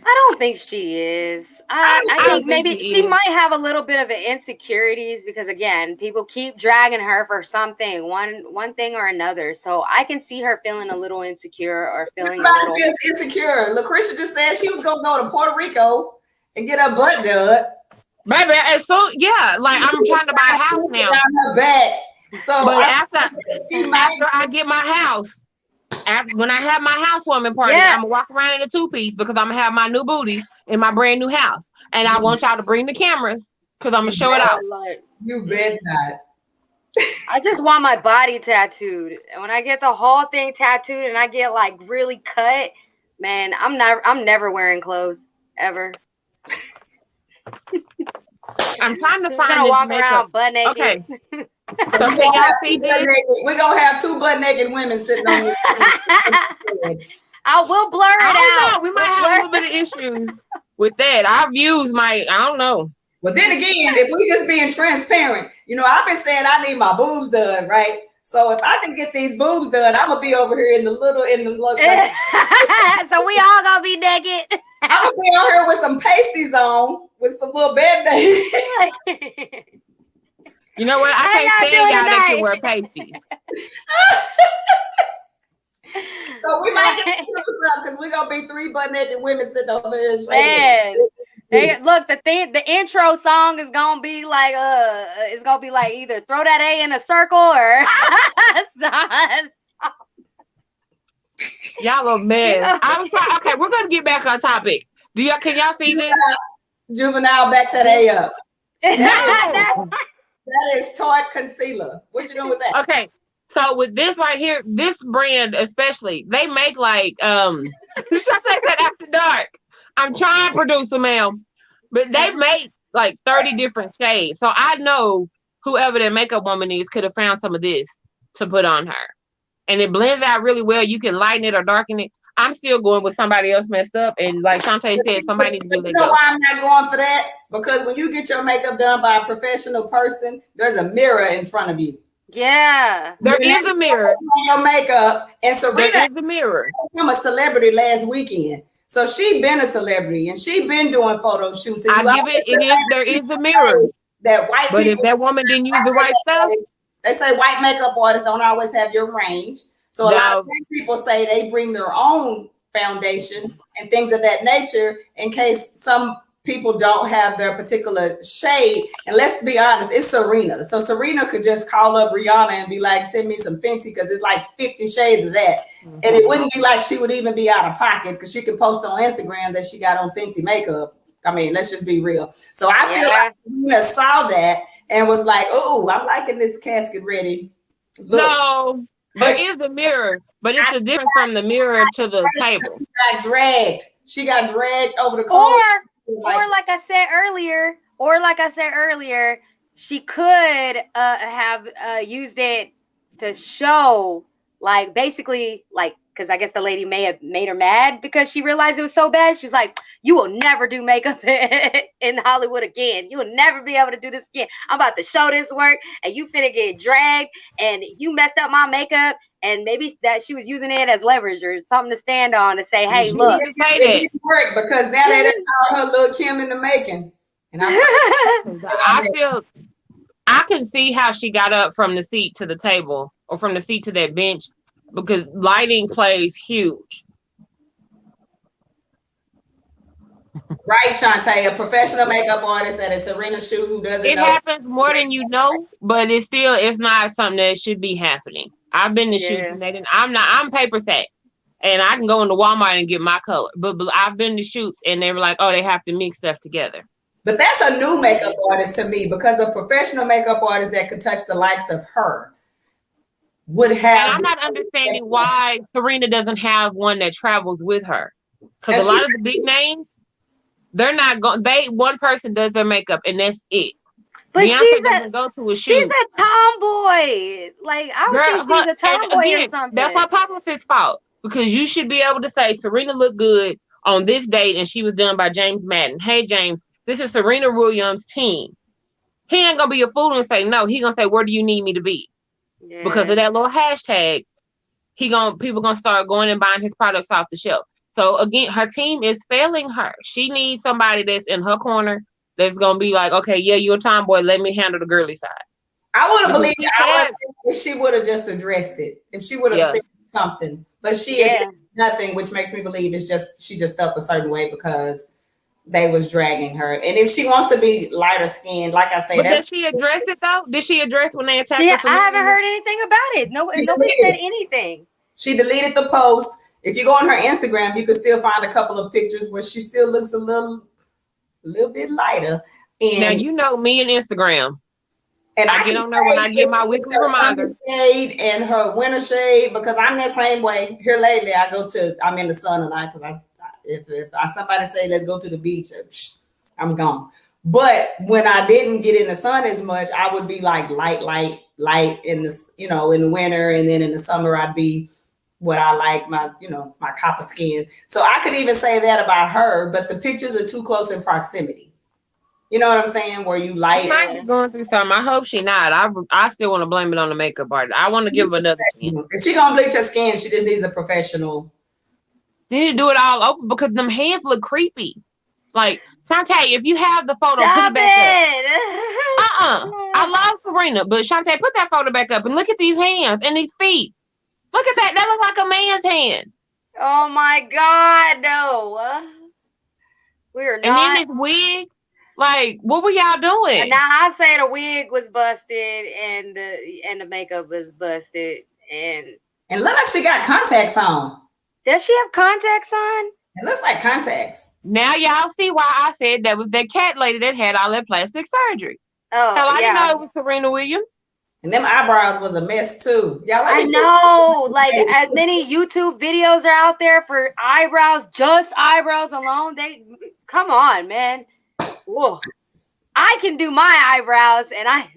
Speaker 2: I don't think she is. I think maybe she might have a little bit of insecurities because, again, people keep dragging her for something, one thing or another. So I can see her feeling a little insecure or feeling a little
Speaker 1: insecure. Lucretia just said she was gonna go to Puerto Rico and get her butt done.
Speaker 3: Baby, and so like I'm trying to buy a house now.
Speaker 1: Her back. So,
Speaker 3: but after I get my house. When I have my housewarming party, I'm gonna walk around in a 2-piece because I'm gonna have my new booty in my brand new house, and I want y'all to bring the cameras because I'm gonna show it off.
Speaker 1: You bet not.
Speaker 2: I just want my body tattooed, and when I get the whole thing tattooed and I get like really cut, man, I'm never wearing clothes ever.
Speaker 3: I'm trying to
Speaker 2: find gonna walk around butt naked.
Speaker 3: Okay.
Speaker 1: So we're gonna have 2 butt naked women sitting on this.
Speaker 2: I will blur it out.
Speaker 3: We might have a little bit of issues with that. Our views might, I don't know.
Speaker 1: But then again, if we just being transparent, I've been saying I need my boobs done, right? So if I can get these boobs done, I'm gonna be over here in the little.
Speaker 2: So we all gonna be naked.
Speaker 1: I'm gonna be over here with some pasties on, with some little band-aids.
Speaker 3: You know what? I can't stand y'all that can wear pasties.
Speaker 1: So we might get screwed up because we're gonna be 3 butt-naked women sitting over here.
Speaker 2: Man, look, the intro song is gonna be like it's gonna be like either throw that A in a circle or
Speaker 3: y'all are mad. Okay, we're gonna get back on topic. Can y'all see this?
Speaker 1: Juvenile, back that A up. That is Tarte concealer. What you doing with that?
Speaker 3: Okay, so with this right here, this brand especially, they make like should I take that after dark? I'm trying, producer ma'am, but they make like 30 different shades. So I know whoever that makeup woman is could have found some of this to put on her, and it blends out really well. You can lighten it or darken it. I'm still going with somebody else messed up, and like Shantae said, somebody needs to do that.
Speaker 1: You know why I'm not going for that? Because when you get your makeup done by a professional person, there's a mirror in front of you.
Speaker 2: Yeah,
Speaker 3: there is a mirror.
Speaker 1: Your makeup, and Serena
Speaker 3: there is a mirror.
Speaker 1: I'm a celebrity last weekend, so she been a celebrity and she been doing photo shoots. And
Speaker 3: there is a mirror.
Speaker 1: That white,
Speaker 3: but if that woman didn't use the right stuff,
Speaker 1: they say white makeup artists don't always have your range. So a lot of people say they bring their own foundation and things of that nature in case some people don't have their particular shade. And let's be honest, it's Serena. So Serena could just call up Rihanna and be like, send me some Fenty because it's like 50 shades of that. Mm-hmm. And it wouldn't be like she would even be out of pocket because she can post on Instagram that she got on Fenty makeup. I mean, let's just be real. So I feel like Serena saw that and was like, oh, I'm liking this casket ready look.
Speaker 3: No. There is a mirror, but it's a difference from the mirror to the table.
Speaker 1: She got dragged over the corner.
Speaker 2: Or like I said earlier, she could have used it to show, like, basically, like, because I guess the lady may have made her mad because she realized it was so bad. She's like, you will never do makeup in Hollywood again. You will never be able to do this again. I'm about to show this work, and you finna get dragged, and you messed up my makeup. And maybe that she was using it as leverage or something to stand on to say, hey, look.
Speaker 1: It didn't work because now they didn't call her Lil' Kim in the making. And
Speaker 3: I can see how she got up from the seat to the table or from the seat to that bench because lighting plays huge.
Speaker 1: Right, Shantae, a professional makeup artist at a Serena shoot who doesn't know.
Speaker 3: It happens more than you know, but it's not something that should be happening. I've been to shoots and I'm paper set and I can go into Walmart and get my color, but I've been to shoots and they were like, oh, they have to mix stuff together.
Speaker 1: But that's a new makeup artist to me because a professional makeup artist that could touch the likes of her would have.
Speaker 3: And I'm not understanding why Serena doesn't have one that travels with her because a lot of the big names, they're not going. One person does their makeup and that's it.
Speaker 2: But
Speaker 3: Beyonce doesn't go to a shoot.
Speaker 2: She's a tomboy. Like, I don't think she's a tomboy or something.
Speaker 3: That's my publicist's fault because you should be able to say Serena looked good on this date and she was done by James Madden. Hey, James, this is Serena Williams' team. He ain't going to be a fool and say no. He going to say, where do you need me to be? Yeah. Because of that little hashtag, people going to start going and buying his products off the shelf. So, again, her team is failing her. She needs somebody that's in her corner that's gonna be like, okay, yeah, you're a tomboy. Let me handle the girly side.
Speaker 1: I would have believed it if she would have just addressed it, if she would have said something. But she is nothing, which makes me believe she just felt a certain way because they was dragging her. And if she wants to be lighter skinned, like I say,
Speaker 3: did she address it though? Did she address when they attacked her?
Speaker 2: Yeah, I haven't heard anything about it. Nobody said anything.
Speaker 1: She deleted the post. If you go on her Instagram, you can still find a couple of pictures where she still looks a little bit lighter. And
Speaker 3: now you know me and Instagram. And I get on there when I get my weekly reminder.
Speaker 1: Shade and her winter shade because I'm that same way. Here lately, I'm in the sun a lot because if somebody say let's go to the beach, I'm gone. But when I didn't get in the sun as much, I would be like light in the in the winter, and then in the summer I'd be what I like, my copper skin. So I could even say that about her, but the pictures are too close in proximity. You know what I'm saying? Where you light.
Speaker 3: She might be going through something. I hope she not. I still want to blame it on the makeup artist. I want to give her another chance.
Speaker 1: If she gonna bleach her skin, she just needs a professional.
Speaker 3: She need to do it all over because them hands look creepy. Like, Shantae, if you have the photo, put it back up. I love Serena, but Shantae, put that photo back up and look at these hands and these feet. Look at that. That looks like a man's hand.
Speaker 2: Oh my God, no. We're not.
Speaker 3: And then this wig, like, what were y'all doing?
Speaker 2: Now I say the wig was busted and the makeup was busted and
Speaker 1: look like she got contacts on.
Speaker 2: Does she have contacts on?
Speaker 1: It looks like contacts.
Speaker 3: Now y'all see why I said that was that cat lady that had all that plastic surgery.
Speaker 2: Oh,
Speaker 3: hell, I didn't know it was Serena Williams.
Speaker 1: And them eyebrows was a mess too. Y'all,
Speaker 2: I know, like as many YouTube videos are out there for eyebrows, just eyebrows alone. They come on, man. Whoa. I can do my eyebrows, and I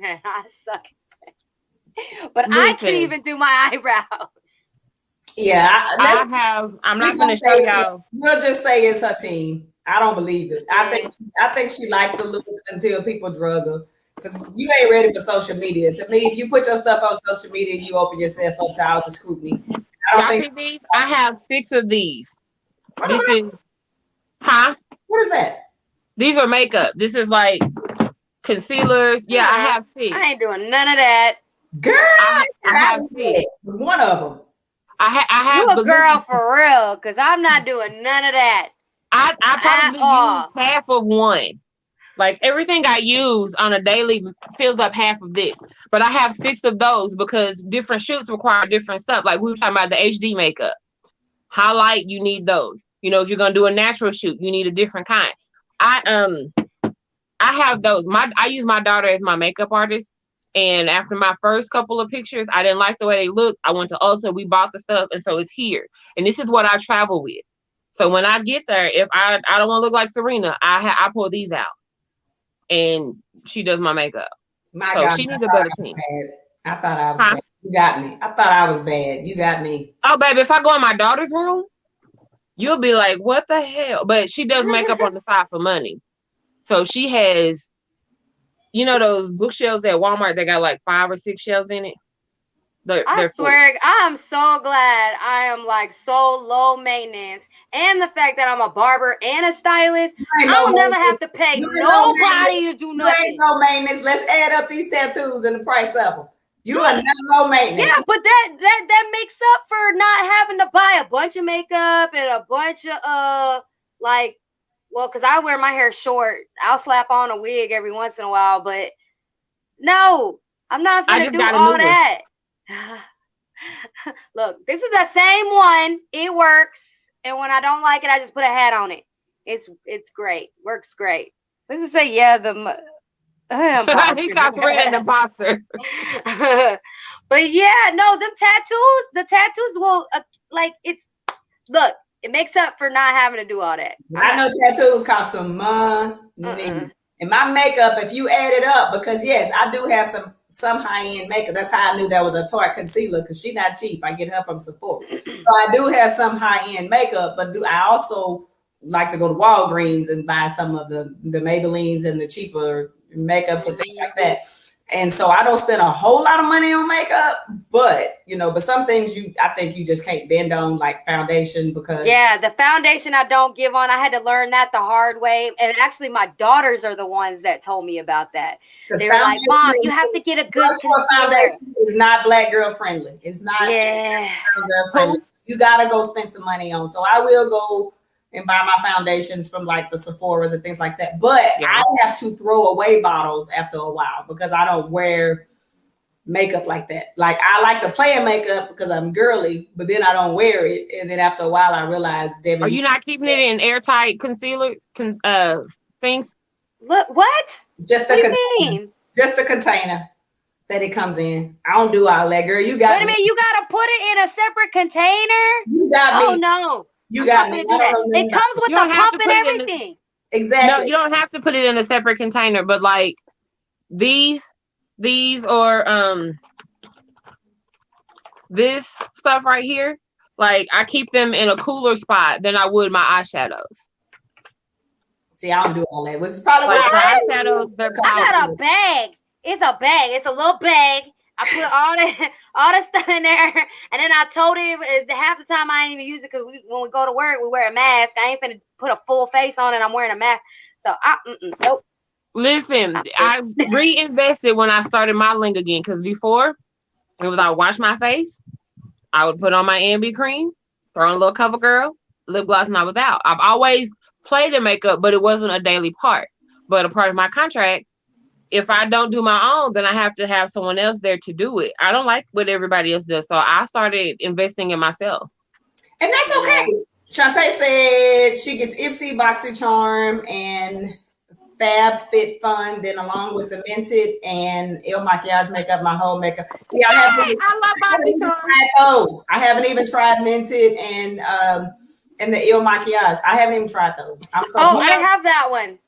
Speaker 2: suck. But listen, I can even do my eyebrows.
Speaker 1: Yeah,
Speaker 3: I'm not going to show y'all.
Speaker 1: We'll just say it's her team. I don't believe it. I think she liked the look until people drug her. Because you ain't ready for social media. To me, if you put your stuff on social media, you open yourself up to all the scrutiny.
Speaker 3: I have 6 of these. This is, huh?
Speaker 1: What is that?
Speaker 3: These are makeup. This is like concealers. Yeah, I have 6.
Speaker 2: I ain't doing none of that.
Speaker 1: Girl,
Speaker 3: I have 6.
Speaker 1: One of them.
Speaker 3: I have.
Speaker 2: You a girl for real, because I'm not doing none of that.
Speaker 3: I probably use half of one. Like everything I use on a daily fills up half of this. But I have 6 of those because different shoots require different stuff. Like we were talking about the HD makeup. Highlight, you need those. You know, if you're gonna do a natural shoot, you need a different kind. I have those. I use my daughter as my makeup artist. And after my first couple of pictures, I didn't like the way they looked. I went to Ulta, we bought the stuff, and so it's here. And this is what I travel with. So when I get there, if I don't want to look like Serena, I pull these out. And she does my makeup. So she needs a better team.
Speaker 1: I thought I was bad. You got me. I thought I was bad. You got me.
Speaker 3: Oh, baby, if I go in my daughter's room, you'll be like, what the hell? But she does makeup on the side for money. So she has, you know, those bookshelves at Walmart that got like 5 or 6 shelves in it?
Speaker 2: I swear, I'm so glad I am like so low maintenance. And the fact that I'm a barber and a stylist, I'll never have to pay nobody to do nothing.
Speaker 1: You ain't no maintenance. Let's add up these tattoos and the price of them. You are not low maintenance.
Speaker 2: Yeah, but that makes up for not having to buy a bunch of makeup and a bunch of because I wear my hair short. I'll slap on a wig every once in a while, but no, I'm not gonna do all that. Look, this is the same one. It works, and when I don't like it, I just put a hat on it. It's great. Works great. Let's just say
Speaker 3: he got an imposter.
Speaker 2: But yeah, no, the tattoos will look. It makes up for not having to do all that.
Speaker 1: I know tattoos cost some money. And my makeup, if you add it up, because yes, I do have some high-end makeup. That's how I knew that was a Tarte concealer, because she's not cheap. I get her from Sephora. So I do have some high-end makeup, but I also like to go to Walgreens and buy some of the Maybellines and the cheaper makeups and things like that. And so I don't spend a whole lot of money on makeup, but some things I think you just can't bend on, like foundation, because
Speaker 2: the foundation I don't give on. I had to learn that the hard way. And actually my daughters are the ones that told me about that. They were like, Mom, you have to get a good foundation.
Speaker 1: It's not Black girl friendly. It's not girl friendly. You gotta go spend some money on. So I will go and buy my foundations from like the Sephora's and things like that. But I have to throw away bottles after a while because I don't wear makeup like that. Like I like to play in makeup because I'm girly, but then I don't wear it. And then after a while I realize,
Speaker 3: are you not keeping it in airtight concealer things?
Speaker 2: What?
Speaker 1: Just the container. Just the container that it comes in. I don't do all that, girl. You got
Speaker 2: Wait a minute, you gotta put it in a separate container?
Speaker 1: You got me.
Speaker 2: Oh no.
Speaker 1: You got me.
Speaker 2: It comes with the pump and everything.
Speaker 1: Exactly.
Speaker 3: No, you don't have to put it in a separate container, but like these or this stuff right here, like I keep them in a cooler spot than I would my eyeshadows.
Speaker 1: See, I don't do all that. Which is probably
Speaker 3: like eyeshadows.
Speaker 2: I got a bag. It's a bag. It's a little bag. I put all the stuff in there, and then I told him half the time I ain't even use it because when we go to work, we wear a mask. I ain't finna put a full face on and I'm wearing a mask. So nope.
Speaker 3: Listen, I reinvested when I started modeling again because before it was I wash my face, I would put on my Ambi cream, throw on a little CoverGirl, lip gloss, and I was out. I've always played in makeup, but it wasn't a daily part. But a part of my contract, if I don't do my own, then I have to have someone else there to do it. I don't like what everybody else does. So I started investing in myself.
Speaker 1: And that's okay. Shantae said she gets Ipsy, BoxyCharm, and Fab Fit Fun, then along with the Mented and Il Makiage makeup, my whole makeup. See, I haven't even tried those. I haven't even tried Mented and the Il Makiage. I haven't even tried those.
Speaker 2: I have that one.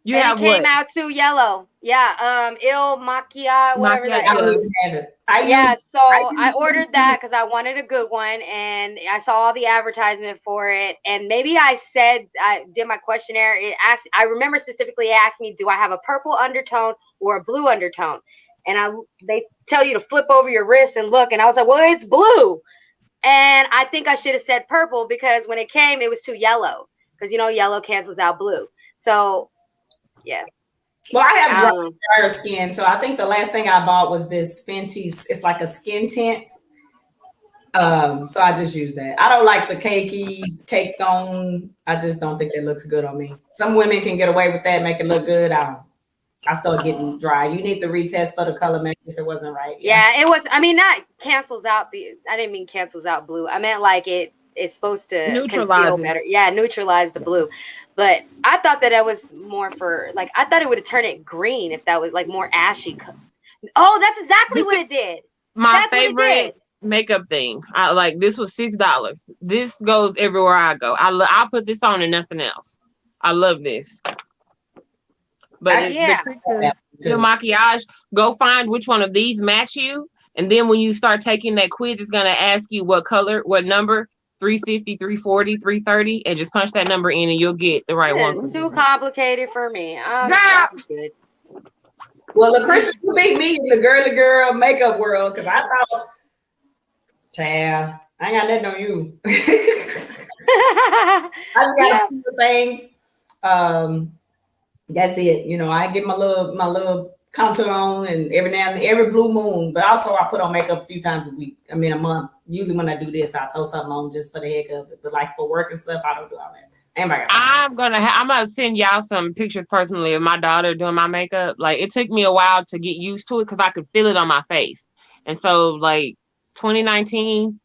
Speaker 3: You and have
Speaker 2: it came out too yellow. Yeah, Il Makiage, whatever that is.
Speaker 1: I don't even have it.
Speaker 2: I ordered that because I wanted a good one, and I saw all the advertisement for it. And maybe I did my questionnaire. I remember specifically it asked me, do I have a purple undertone or a blue undertone? And they tell you to flip over your wrist and look, and I was like, well, it's blue. And I think I should have said purple because when it came, it was too yellow because yellow cancels out blue. So yeah.
Speaker 1: Well, I have drier skin, so I think the last thing I bought was this Fenty's. It's like a skin tint. So I just use that. I don't like the cake tone. I just don't think it looks good on me. Some women can get away with that, make it look good. I start getting dry. You need to retest for the color match if it wasn't right.
Speaker 2: Yeah, it was. I mean, not cancels out I didn't mean cancels out blue. I meant like it's supposed to neutralize better. Yeah, neutralize the blue. But I thought that was more for I thought it would have turned it green if that was like more ashy. Oh, that's exactly what it did.
Speaker 3: That's favorite makeup thing. This was $6. This goes everywhere I go. I'll put this on and nothing else. I love this. But the maquillage, go find which one of these match you, and then when you start taking that quiz, it's gonna ask you what color, what number. 350, 340, 330, and just punch that number in and you'll get the right one.
Speaker 2: It's too complicated for me. I'm good.
Speaker 1: Well, LaCrisha, you beat me in the girly girl makeup world because I thought, child, I ain't got nothing on you. I just got a few things. That's it. I get my little contour on and every now and then, every blue moon, but also I put on makeup a few times a week. I mean, a month. Usually when I do this, I throw something on just for the heck of it. But for work and stuff, I don't do all that. I'm
Speaker 3: gonna send y'all some pictures personally of my daughter doing my makeup. It took me a while to get used to it because I could feel it on my face. And so 2019,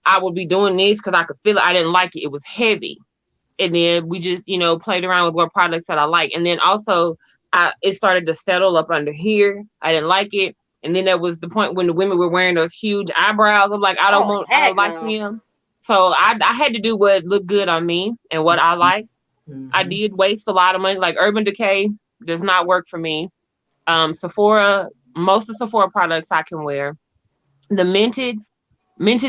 Speaker 3: I would be doing this because I could feel it. I didn't like it. It was heavy. And then we just, played around with what products that I like. And then also it started to settle up under here. I didn't like it. And then there was the point when the women were wearing those huge eyebrows. I'm like, I don't like them. So I had to do what looked good on me and what I like. Mm-hmm. I did waste a lot of money. Urban Decay does not work for me. Sephora, most of Sephora products I can wear. The Mented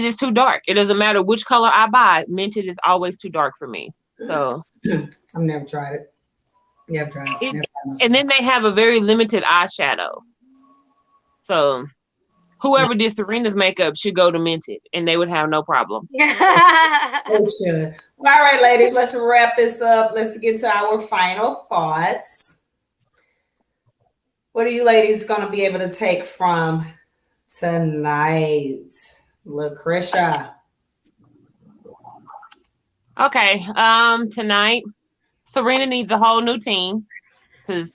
Speaker 3: is too dark. It doesn't matter which color I buy. Mented is always too dark for me. So
Speaker 1: I've never tried it. Never tried it.
Speaker 3: And then they have a very limited eyeshadow. So whoever did Serena's makeup should go to Mented and they would have no problems.
Speaker 1: They should. Well, all right, ladies, let's wrap this up. Let's get to our final thoughts. What are you ladies going to be able to take from tonight? LaCrisha.
Speaker 3: Okay. Tonight, Serena needs a whole new team because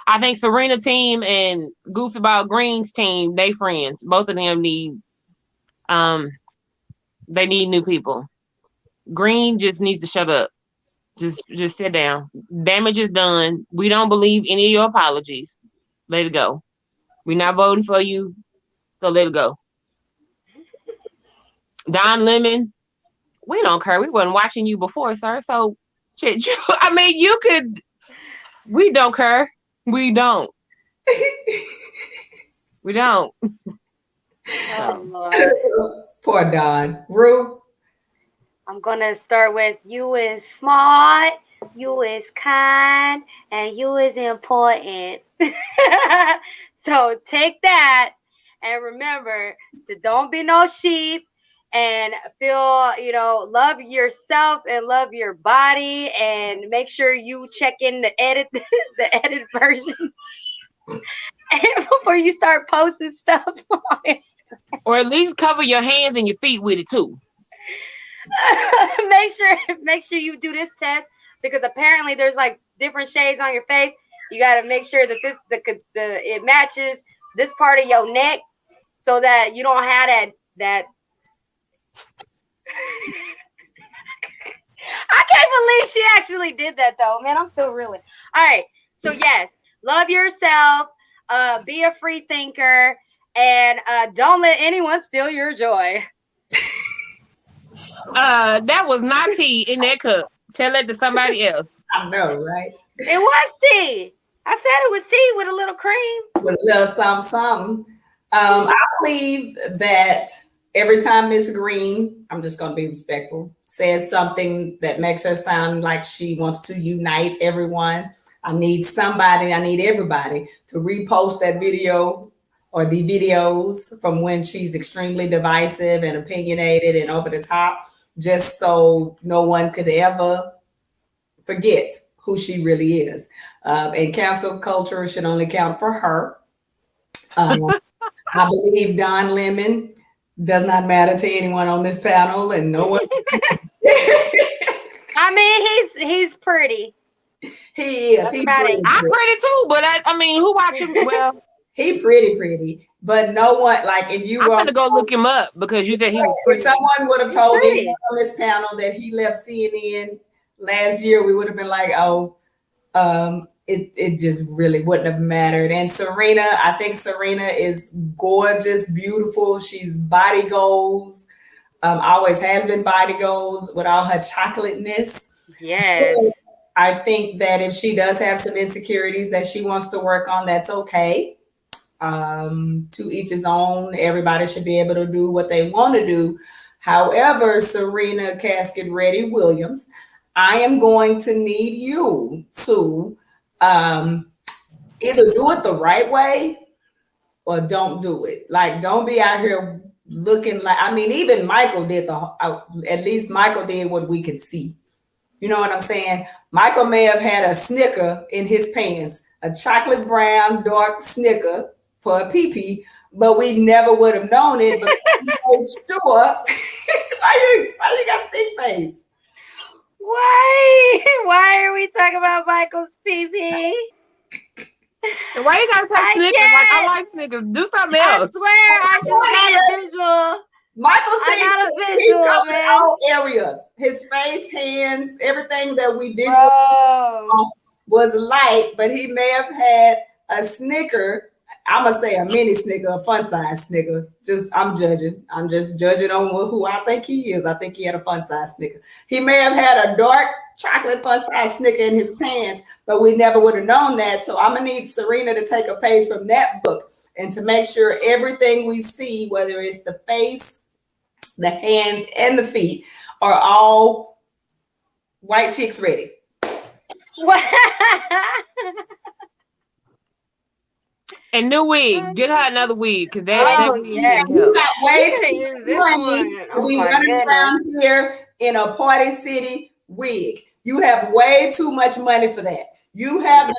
Speaker 3: I think Serena team and Goofy Ball Green's team, they friends. Both of them need new people. Green just needs to shut up. Just sit down. Damage is done. We don't believe any of your apologies. Let it go. We're not voting for you, so let it go. Don Lemon, we don't care. We wasn't watching you before, sir. So shit, you could. We don't care. We don't. We don't.
Speaker 2: Oh, Lord.
Speaker 1: Poor Don. Rue?
Speaker 2: I'm going to start with you is smart, you is kind, and you is important. So take that and remember to don't be no sheep and feel, love yourself and love your body and make sure you check in the edit version before you start posting stuff on Instagram.
Speaker 3: Or at least cover your hands and your feet with it too.
Speaker 2: Make sure you do this test, because apparently there's like different shades on your face. You got to make sure that it matches this part of your neck, so that you don't have that. I can't believe she actually did that though, man. I'm still reeling. All right, so yes, love yourself, be a free thinker, and don't let anyone steal your joy.
Speaker 3: That was not tea in that cup. Tell that to somebody else.
Speaker 1: I know, right?
Speaker 2: It was tea. I said it was tea with a little cream.
Speaker 1: With a little something. I believe that every time Miss Green, I'm just going to be respectful, says something that makes her sound like she wants to unite everyone, I need everybody to repost that video or the videos from when she's extremely divisive and opinionated and over the top, just so no one could ever forget who she really is. And cancel culture should only count for her. I believe Don Lemon does not matter to anyone on this panel, and no one.
Speaker 2: I mean, he's pretty.
Speaker 1: He is.
Speaker 3: I'm pretty too, but I mean, who watching? Well,
Speaker 1: he pretty, but no one, like, if you
Speaker 3: I'm
Speaker 1: were
Speaker 3: gonna go look him up, because you said he was pretty.
Speaker 1: If someone would have told me on this panel that he left CNN last year, we would have been like, oh, it just really wouldn't have mattered. And Serena, I think Serena is gorgeous, beautiful. She's body goals. Always has been body goals with all her chocolateness.
Speaker 2: Yes.
Speaker 1: So I think that if she does have some insecurities that she wants to work on, that's okay. To each his own. Everybody should be able to do what they want to do. However, Serena Casket Ready Williams, I am going to need you to either do it the right way or don't do it. Like, don't be out here looking like, I mean, even Michael did at least Michael did what we could see. You know what I'm saying? Michael may have had a Snicker in his pants, a chocolate brown dark Snicker for a pee-pee, but we never would have known it. But we made sure. Why you got stink face?
Speaker 2: Why are we talking about Michael's pee-pee?
Speaker 3: Why you gotta say Snickers? Like, I like Snickers. Do something else.
Speaker 2: I swear, I just got a visual.
Speaker 1: Michael said
Speaker 2: I got a visual, man.
Speaker 1: All areas, his face, hands, everything that we did was light, but he may have had a Snicker. I'm gonna say a mini Snicker, a fun size Snicker. I'm just judging on who I think he is. I think he had a fun size Snicker. He may have had a dark chocolate fun size Snicker in his pants, but we never would have known that. So I'm gonna need Serena to take a page from that book and to make sure everything we see, whether it's the face, the hands, and the feet, are all white chicks ready.
Speaker 3: And new wig. Get her another wig, because
Speaker 2: yeah.
Speaker 1: You got way too much money. We running around here in a party city wig. You have way too much money for that. You have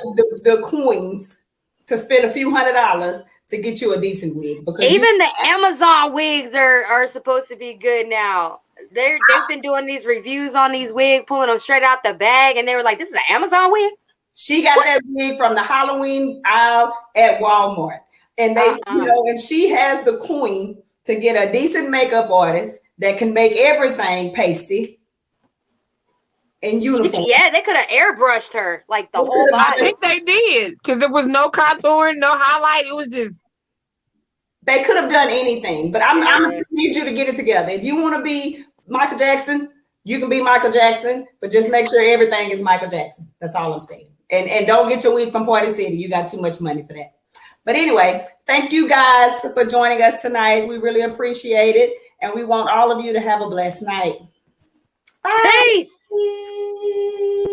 Speaker 1: the queens to spend a few $100s to get you a decent wig. Because
Speaker 2: even the Amazon wigs are supposed to be good now. They've been doing these reviews on these wigs, pulling them straight out the bag, and they were like, "This is an Amazon wig."
Speaker 1: She got that wig from the Halloween aisle at Walmart. And and she has the queen to get a decent makeup artist that can make everything pasty and uniform.
Speaker 2: Yeah, they could have airbrushed her like the whole body.
Speaker 3: I think they did, because there was no contouring, no highlight. It was just.
Speaker 1: They could have done anything, but I'm just need you to get it together. If you want to be Michael Jackson, you can be Michael Jackson, but just make sure everything is Michael Jackson. That's all I'm saying. And don't get your wig from Party City. You got too much money for that. But anyway, thank you guys for joining us tonight. We really appreciate it. And we want all of you to have a blessed night. Bye.
Speaker 2: Peace.